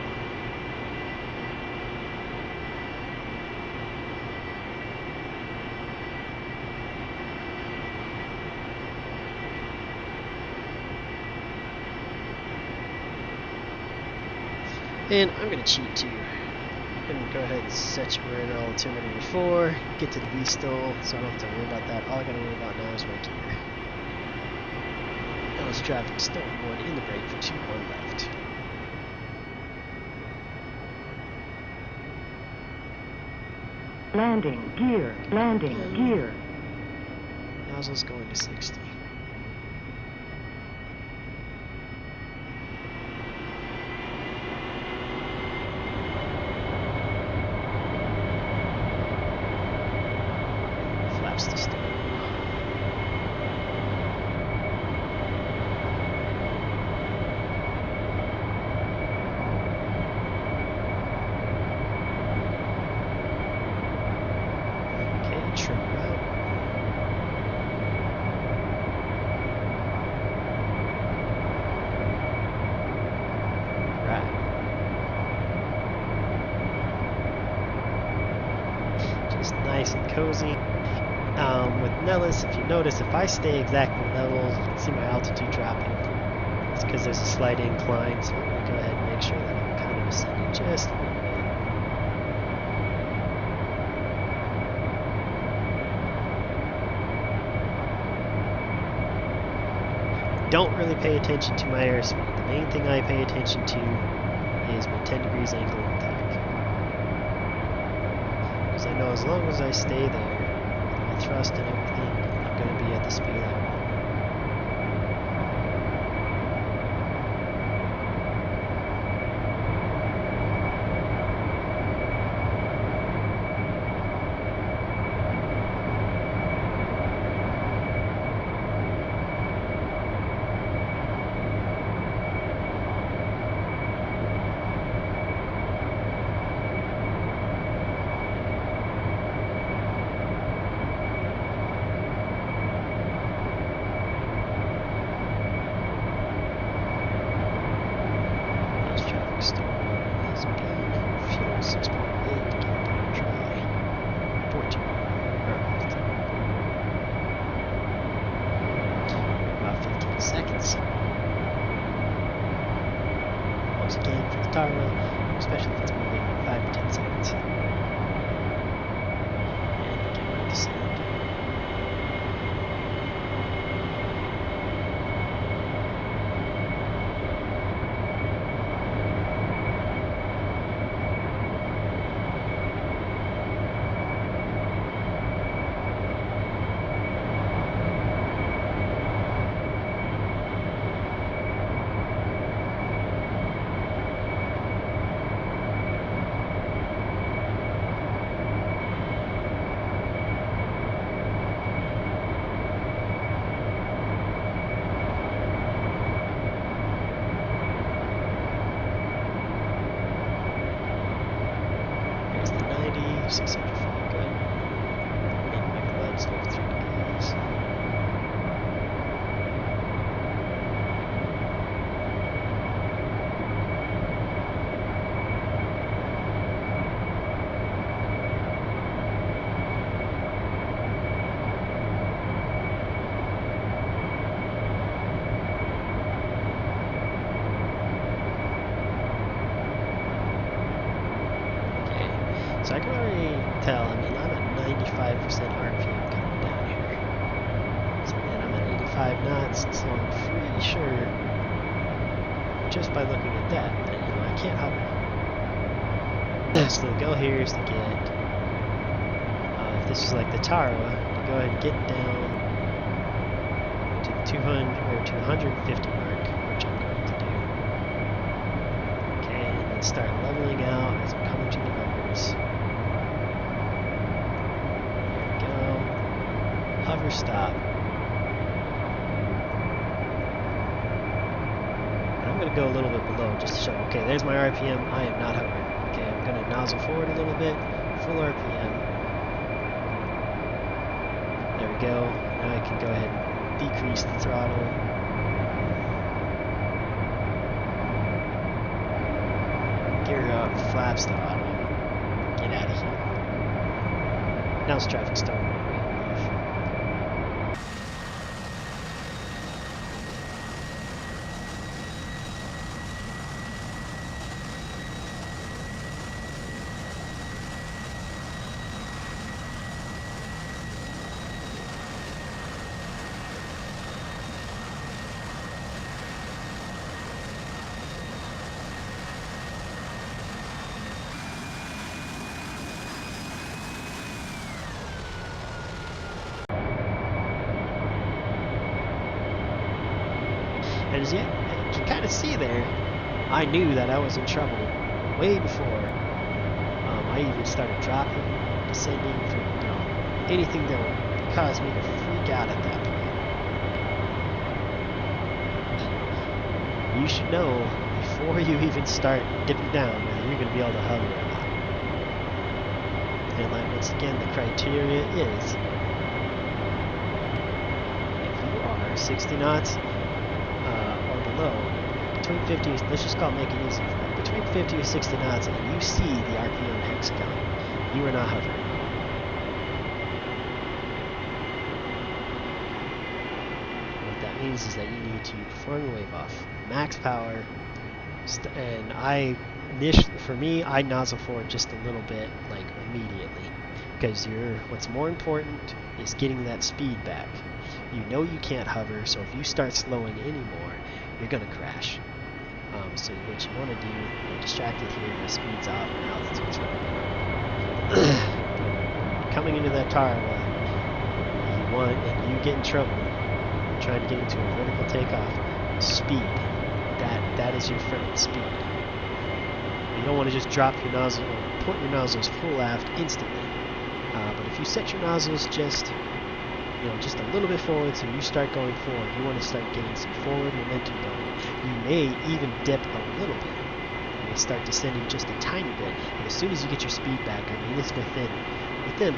And I'm going to cheat too. I'm going to go ahead and set you where in altimeter 4, get to the V-STOL, so I don't have to worry about that. All I got to worry about now is my gear. Now it's traffic STOL 1 in the brake for 2-1 left. Landing gear. Landing gear. Nozzle's going to 60. Flaps to STO. Okay, trim route. Right. Just nice and cozy. With Nellis, if you notice, if I stay exactly level, you can see my altitude dropping. It's because there's a slight incline, so I'm going to go ahead and make sure that I'm kind of ascending just a little bit. Don't really pay attention to my airspeed. The main thing I pay attention to is my 10 degrees angle of attack. Because I know as long as I stay there, my thrust and everything, I'm going to be at the speed I want. STOL is good. Fuel 6.8, get down dry. 14. Perfect. About 15 seconds. Once again for the Taro, especially if it's moving 5 to 10 seconds. And get ready to send. Here's the 90, 600 feet, good. And make the lens go 3 degrees. So I can already tell, I mean, I'm at 95% RPM coming down here. So then I'm at 85 knots, so I'm pretty sure, just by looking at that, I can't hover. So the goal here is to get, if this is like the Taro, to go ahead and get down to the 200, or to the 150 mark, which I'm going to do. Okay, and then start leveling out as I'm coming to the numbers. Hover stop. And I'm going to go a little bit below just to show, okay, there's my RPM, I am not hovering. Okay, I'm going to nozzle forward a little bit, full RPM. There we go. Now I can go ahead and decrease the throttle. Gear up, flaps to auto. Get out of here. Now it's traffic STO. And as you can kind of see there, I knew that I was in trouble way before I even started dropping, descending from, anything that would cause me to freak out at that point. You should know before you even start dipping down whether you're going to be able to hover or not. And like once again, the criteria is if you are 60 knots or below, between 50, let's just call it, make it easy for you, between 50 or 60 knots, and you see the RPM hexagon, you are not hovering. What that means is that you need to perform the wave off, max power, and for me, I nozzle forward just a little bit, like immediately, because what's more important is getting that speed back. You know you can't hover, so if you start slowing anymore, you're gonna crash. So what you want to do, you're distracted here, my speed's off, my altitude's right. Coming into that tar, and you get in trouble, trying to get into a vertical takeoff, speed. That is your friend, speed. You don't want to just drop your nozzle or put your nozzles full aft instantly. But if you set your nozzles just a little bit forward, so you start going forward, you want to start getting some forward momentum going. You may even dip a little bit. You may start descending just a tiny bit. And as soon as you get your speed back, I mean it's within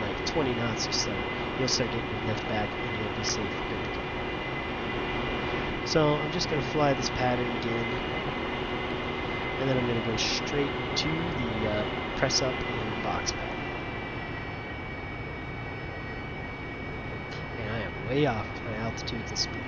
like 20 knots or so, you'll start getting your lift back and you'll be safe and good to go. So I'm just going to fly this pattern again, and then I'm going to go straight to the press up and box pattern. And I am way off with my altitudes and speed.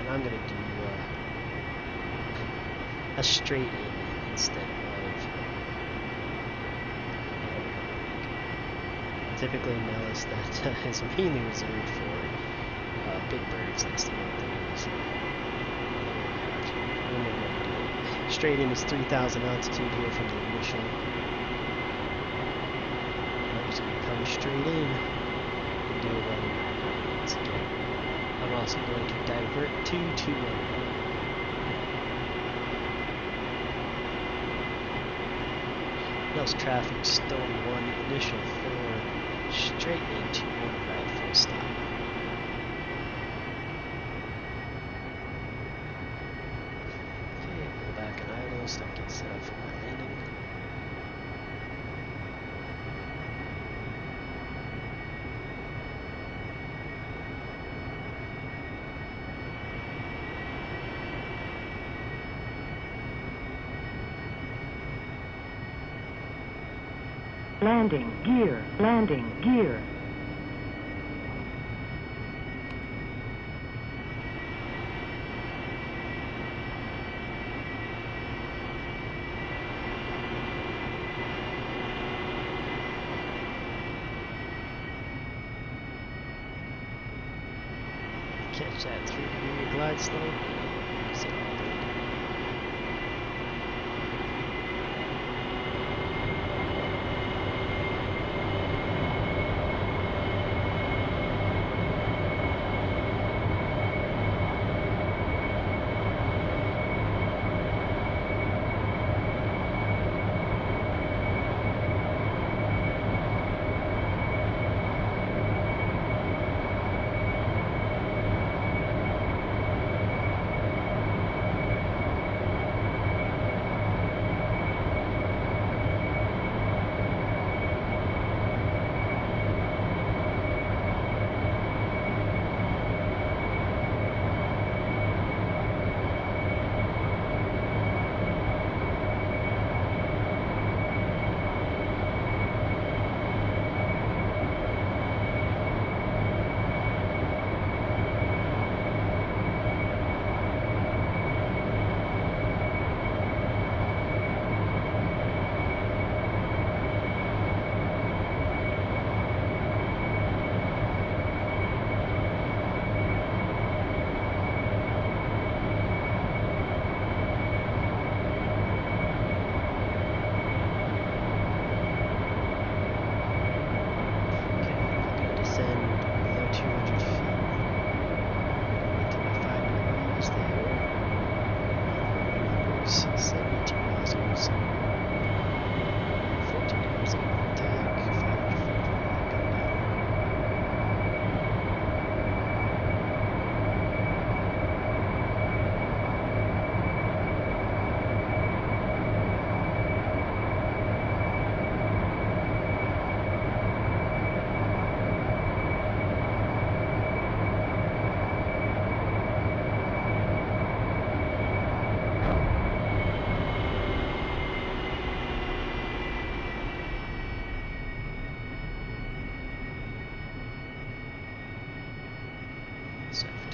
I'm going to do a straight in instead of typically a Nellis that is mainly reserved for big birds like STOL. Straight in is 3,000 altitude here from the initial. I'm just going to come straight in and do a running once again. I'm also going to divert to 2-1. Nose traffic, STOL 1, initial 4, straight into 1 right full stop. Okay, pull back and idle, start getting set up for my landing. Landing gear. Landing gear. Catch that 3-degree glide slope. Sit all the way down.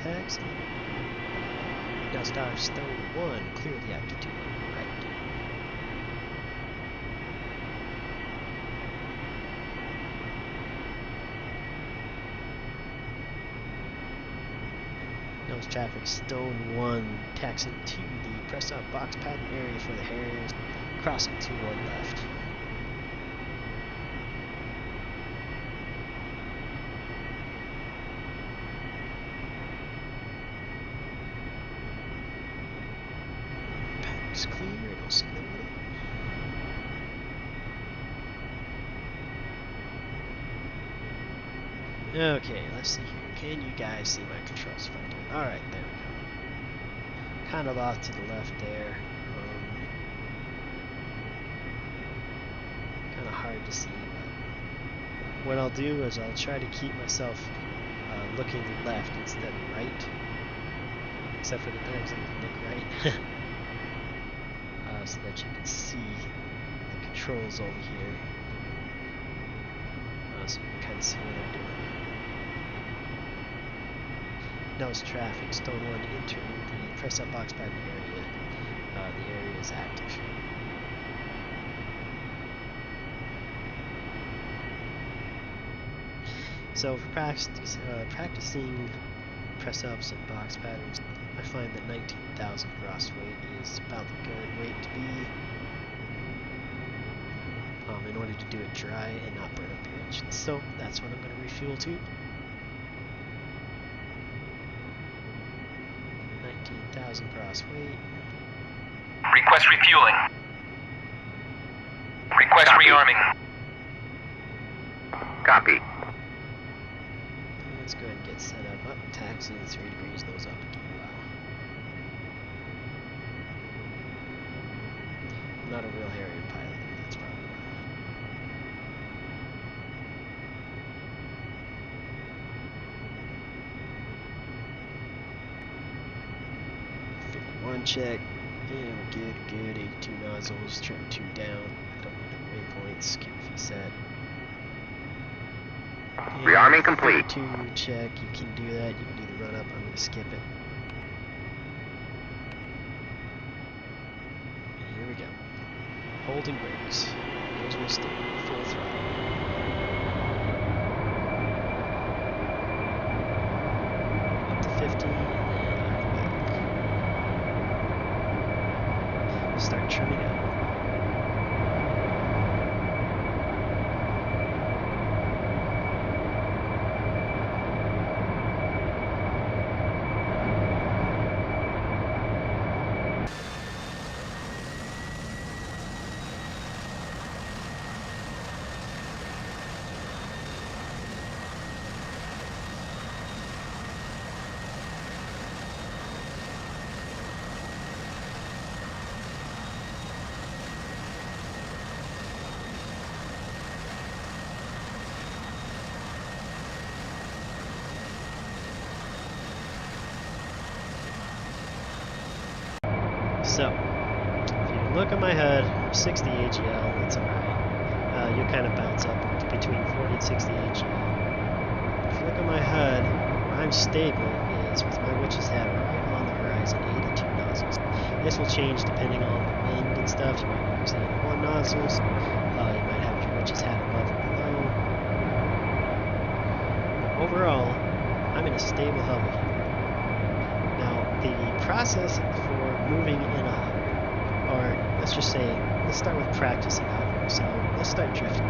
taxi. Now star STOL1, clear the active 2 right. Nose traffic STOL1, taxing to the press up box pattern area for the Harriers, crossing to one left. Pattern's clear, no signal. Okay, let's see here. Can you guys see my controls if I do it? Alright, there we go. Kind of off to the left there. Kind of hard to see, but what I'll do is I'll try to keep myself looking left instead of right. Except for the times I can look right. So that you can see the controls over here. So you can kind of see what I'm doing. Nose traffic, STOL1 entering the press up box pattern area. The area is active. So for practicing press ups and box patterns, I find that 19,000 gross weight is about the good weight to be in order to do it dry and not burn up your engine. So that's what I'm going to refuel to. 19,000 gross weight. Request refueling. Request Copy. rearming. Copy. Let's go ahead and get set up. Up, taxi 3 degrees, those up. Wow. I'm not a real Harrier pilot, that's probably why. One check, and we're good, 82 nozzles, trim 2 down, don't need no waypoints, keep your feet set. And Rearming complete. 2 check, you can do that, you can do the run up, I'm going to skip it. And here we go. Holding brakes, nose will stay, full throttle. Up to 50, and then start trimming out. So, if you look at my HUD, 60 AGL, that's alright. You'll kind of bounce up between 40 and 60 AGL. If you look at my HUD, where I'm stable is with my witch's hat right on the horizon, 82 nozzles. This will change depending on the wind and stuff. You might use 81 nozzles. You might have your witch's hat above or below. But overall, I'm in a stable hover here. Now, the process for moving in a hover, or let's just say, let's start with practicing hovering. So let's start drifting.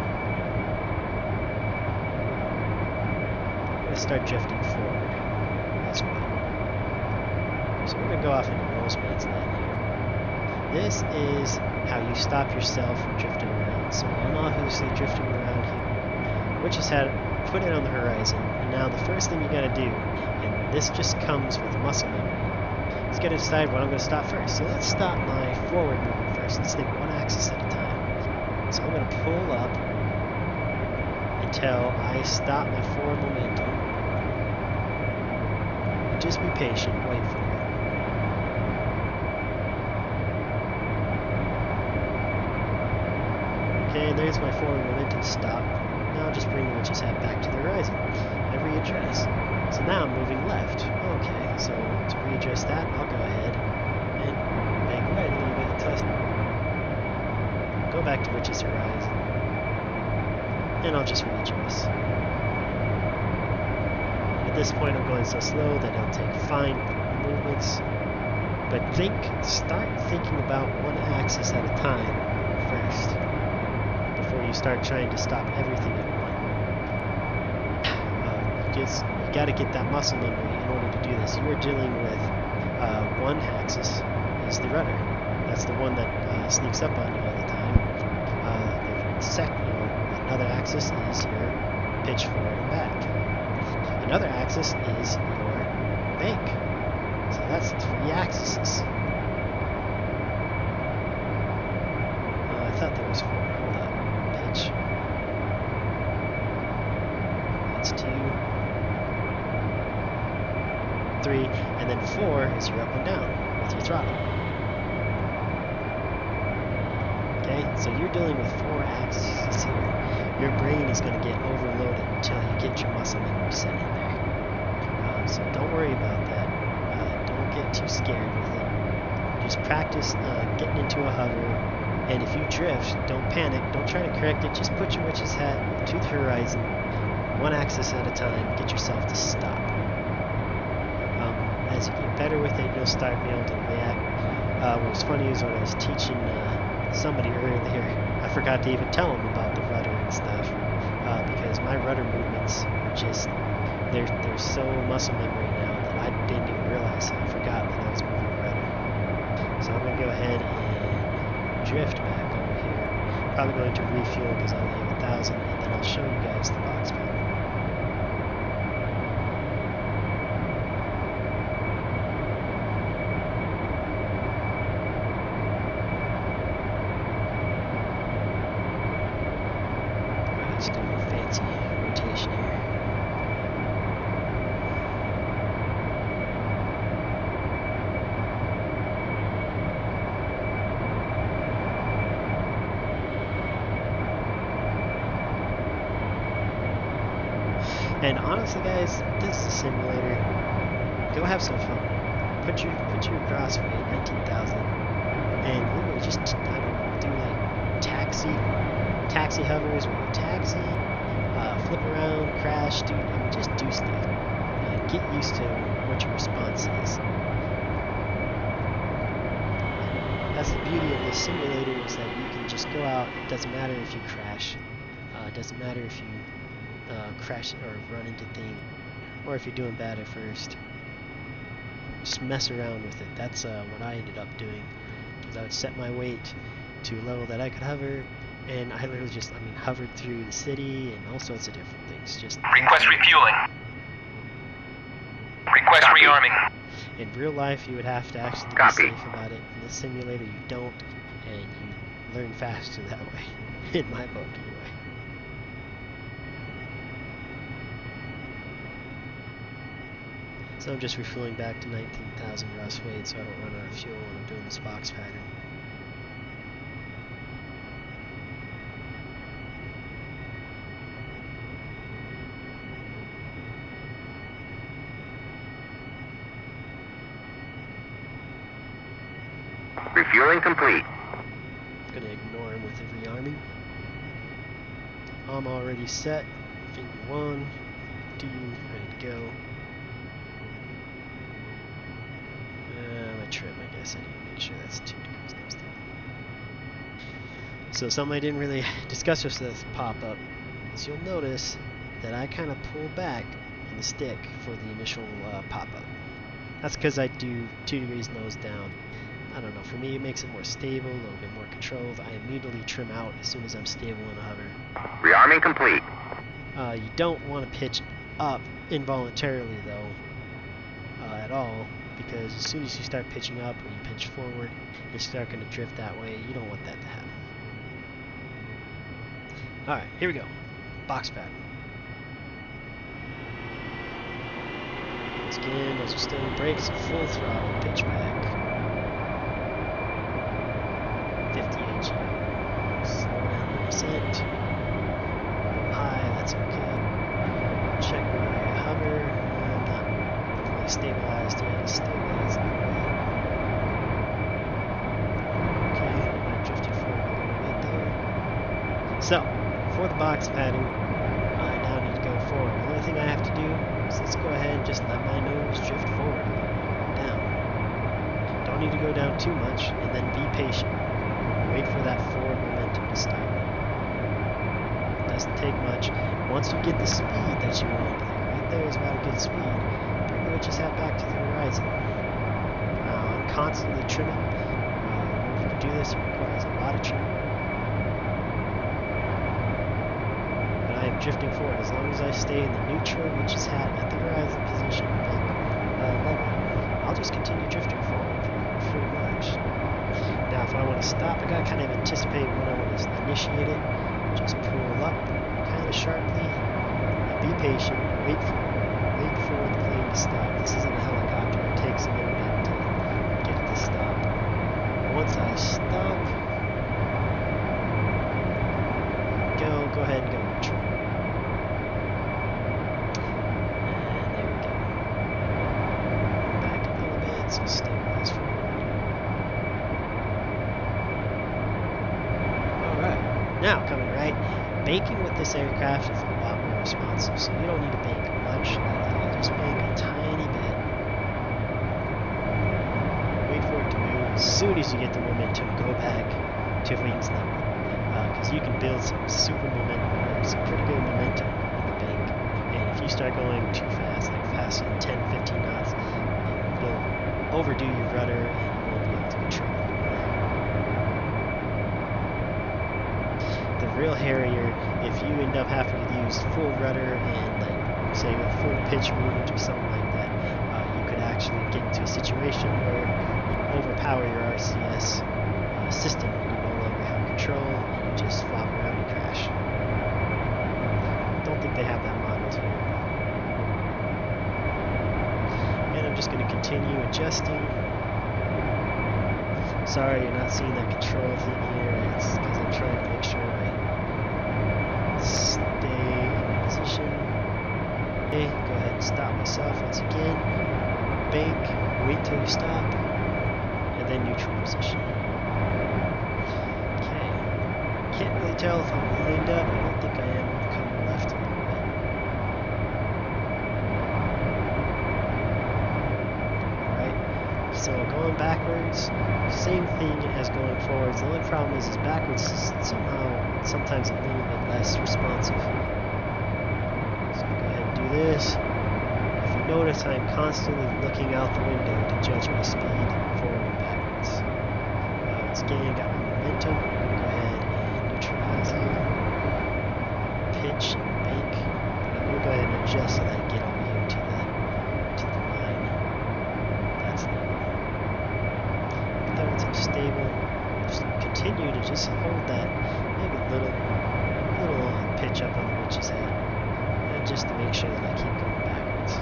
I'm going to start drifting forward as well. So we're going to go off into Roseman's Land here. This is how you stop yourself from drifting around. So I'm obviously drifting around here. Witch's hat, put it on the horizon, and now the first thing you got to do, and this just comes with muscle memory, is got to decide what I'm going to stop first. So let's stop my forward movement first. Let's take one axis at a time. So I'm going to pull up until I stop my forward momentum. And just be patient, wait for it. Okay, there's my forward momentum stop. Now I'll just bring the witch's hat back to the horizon. I readdress. So now I'm moving left. Okay. So to readjust that, I'll go ahead and bank right a little bit until I go back to richest horizon, and I'll just readjust. At this point, I'm going so slow that it'll take fine movements. But start thinking about one axis at a time first, before you start trying to stop everything at once. You got to get that muscle memory in order to do this. You are dealing with one axis is the rudder. That's the one that sneaks up on you all the time. Another axis is your pitch forward and back. Another axis is your bank. So that's 3 axes. I thought there was 4. Hold up. Pitch. That's 2. 3. And then 4 is your up and down with your throttle. Okay, so you're dealing with 4 axes here. Your brain is going to get overloaded until you get your muscle memory set in there. So don't worry about that. Don't get too scared with it. Just practice getting into a hover, and if you drift, don't panic. Don't try to correct it. Just put your witch's hat to the horizon, one axis at a time. Get yourself to stop. As you get better with it, you'll start being able to react. What was funny is when I was teaching somebody earlier, I forgot to even tell them about the rudder and stuff, because my rudder movements are just, they're so muscle memory now that I didn't even realize I forgot that I was moving the rudder. So I'm going to go ahead and drift back over here. Probably going to refuel because I only have 1,000, and then I'll show you guys the box pattern. Let's do a fancy rotation here. And honestly, guys, this is a simulator. Go have some fun. Put your gross rate at 19,000, and literally just do like taxi hovers where you taxi, flip around, crash, just do stuff. Get used to what your response is. That's the beauty of this simulator, is that you can just go out. It doesn't matter if you crash. It doesn't matter if you crash or run into things, or if you're doing bad at first. Just mess around with it. That's what I ended up doing, because I would set my weight to a level that I could hover, and I literally just, hovered through the city and all sorts of different things. Just Request refueling. Request rearming. in real life, you would have to actually be safe about it. In this simulator, you don't, and you learn faster that way. In my book, anyway. So I'm just refueling back to 19,000 gross weight so I don't run out of fuel when I'm doing this box pattern. Refueling complete. I'm going to ignore him with the rearming. I'm already set. Finger 1, 2, ready to go. My trim, I guess I need to make sure that's 2 degrees next time. So something I didn't really discuss with this pop-up is you'll notice that I kind of pull back on the stick for the initial pop-up. That's because I do 2 degrees nose down. I don't know, for me it makes it more stable, a little bit more controlled. I immediately trim out as soon as I'm stable in a hover. Rearming complete. You don't want to pitch up involuntarily though, at all, because as soon as you start pitching up or you pitch forward, you're starting to drift that way. You don't want that to happen. Alright, here we go. Box pattern. Once again, those are still brakes, full throttle, pitch back. 50 AG. Slow down the descent. High, that's okay. Check my hover. I'm not fully stabilized yet. stabilize a little bit. Okay, I drifted forward a little bit there. So, for the box padding, I now need to go forward. The only thing I have to do is let's go ahead and just let my nose drift forward a little bit, or down. Don't need to go down too much, and then be patient. Wait for that forward momentum to start. It doesn't take much. Once you get the speed that you want, right there is about a good speed, bring the witch's hat back to the horizon. I'm constantly trimming. In order to do this, it requires a lot of trimming. But I am drifting forward. As long as I stay in the neutral witch's hat at the horizon position level, I'll just continue drifting forward pretty much. Now, if I want to stop, I gotta kind of anticipate when I want to initiate it. Just pull up kind of sharply, and be patient. Wait for the plane to stop. This isn't a helicopter. It takes a little bit to get it to stop. Once I stop, go ahead and go neutral. And there we go. Back a little bit, so stabilize forward. Now, coming right, banking with this aircraft is a lot more responsive, so you don't need to bank much at all. Just bank a tiny bit. Wait for it to move. As soon as you get the momentum, go back to wings level, because you can build some super momentum, or some pretty good momentum in the bank. And if you start going too fast, like faster than 10, 15 knots, you'll overdo your rudder and you won't be able to control it. The real Harrier, if you end up having to use full rudder and like say a full pitch range or something like that, you could actually get into a situation where you overpower your RCS system and you no longer have control and you just flop around and crash. Don't think they have that modeled here. And I'm just going to continue adjusting. Sorry you're not seeing that control thing here. It's because I'm trying to make sure I stay in position. Okay, go ahead and stop myself once again. Bank, wait till you stop, and then neutral position. Okay. Can't really tell if I'm lined up. I don't think I am. I'm coming left a little bit. Alright. So going backwards, same thing as going forwards. The only problem is backwards is sometimes a little bit less responsive. So go ahead and do this. If you notice, I'm constantly looking out the window to judge my speed forward and backwards. Once again, got my momentum. Go ahead and neutralize here. Pitch and bank. I'm going to go ahead and adjust so that I get over here to the line. That's the once I'm stable, just continue to just hold that maybe little pitch up on the witch's head, and just to make sure that I keep going backwards.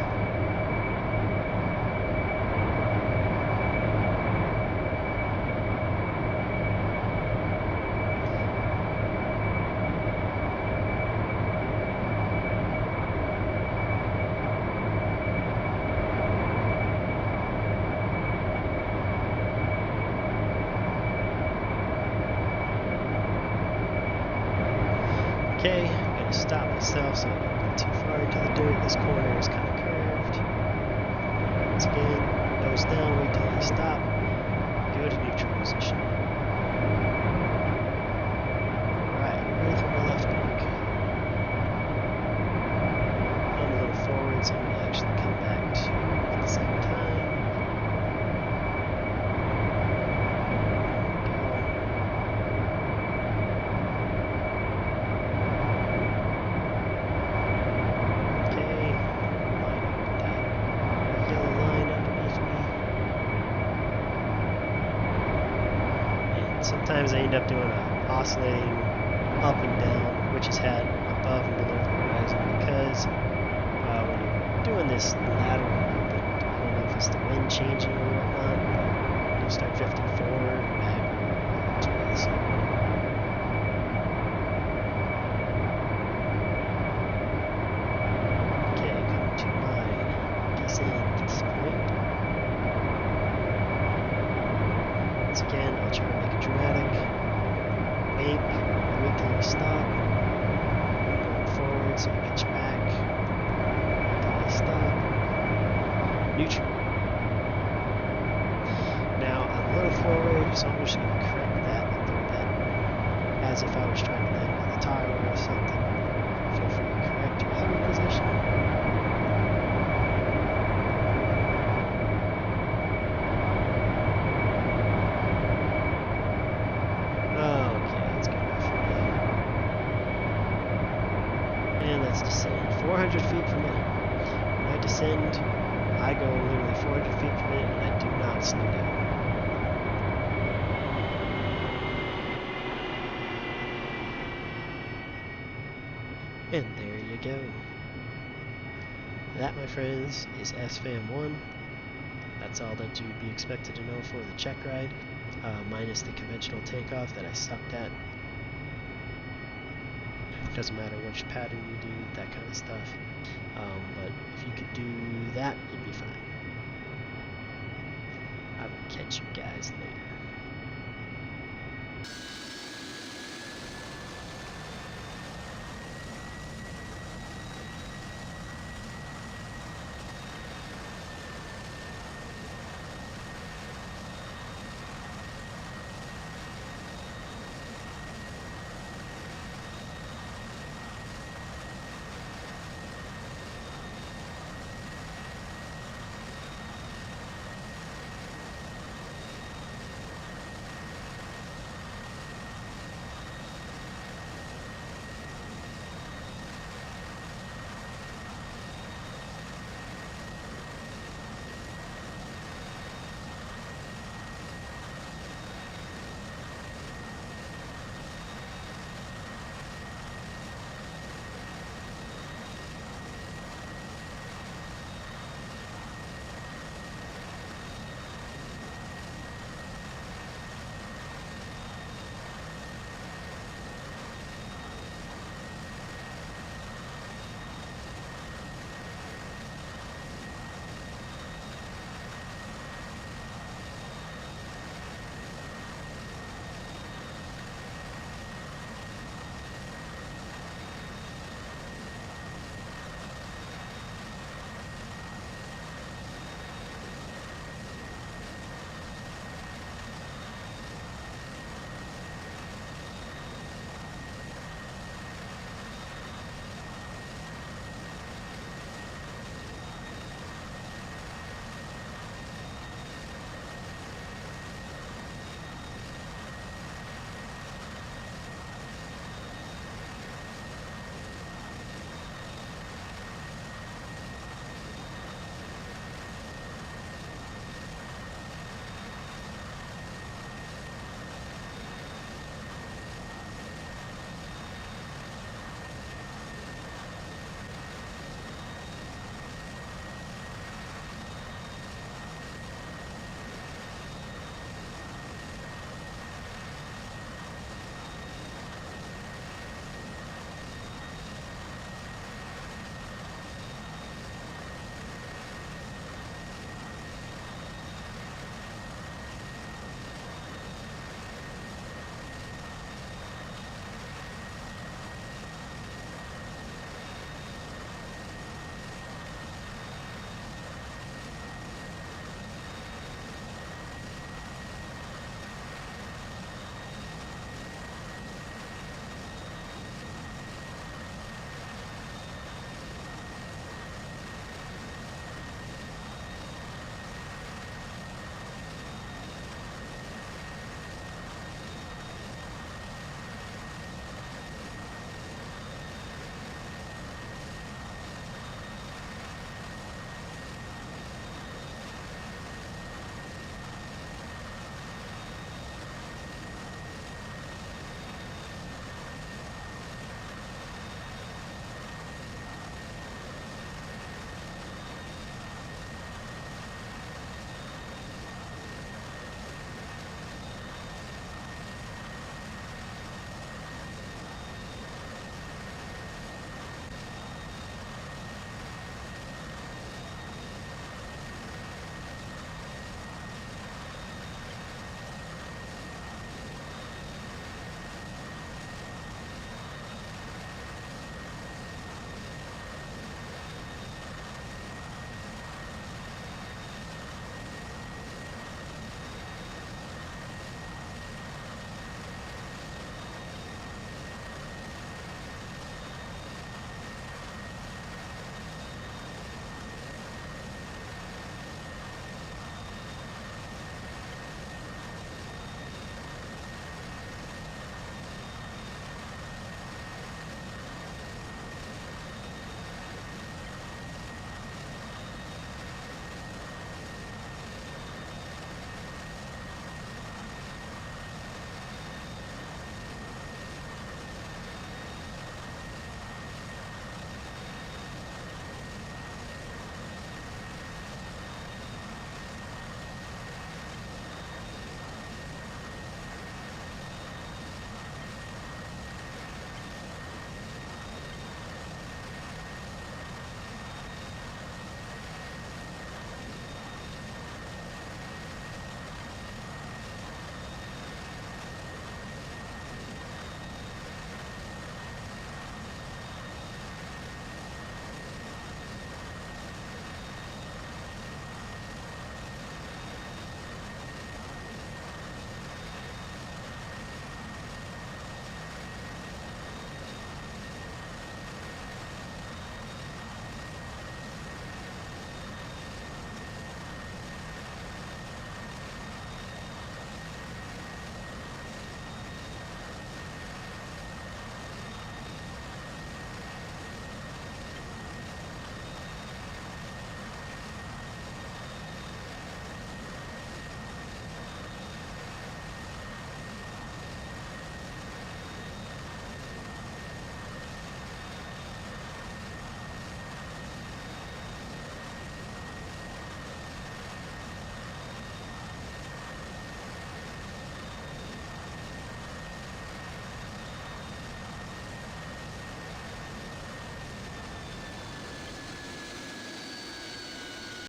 Okay, I'm going to stop myself so I don't go too far into the dirt. This corner is kind of curved. Once again, nose down, wait till I stop. Go to neutral position. Alright, ready for my left bank. And a little forward, so I'm going to actually come back to at the same time. Sometimes I end up doing an oscillating up and down, which is hat above and below the horizon, because when you're doing this lateral movement, I don't know if it's the wind changing or whatnot, but you start drifting forward and backward towards it. Okay, coming to my descent point. try to make it dramatic. Wake till you stop. Going forward, so you pitch back. Till you stop. Neutral. Now I'm a little forward, so I'm just going to correct that a little bit, as if I was trying to land on the tire or something. Feel free to correct your hover position. Okay, that's good enough for me. And let's descend 400 feet per minute. When I descend, I go literally 400 feet per minute and I do not slow down. And there you go. That, my friends, is SFAM1. That's all that you'd be expected to know for the check ride, minus the conventional takeoff that I sucked at. Doesn't matter which pattern you do, that kind of stuff. But if you could do that, you'd be fine. I will catch you guys later.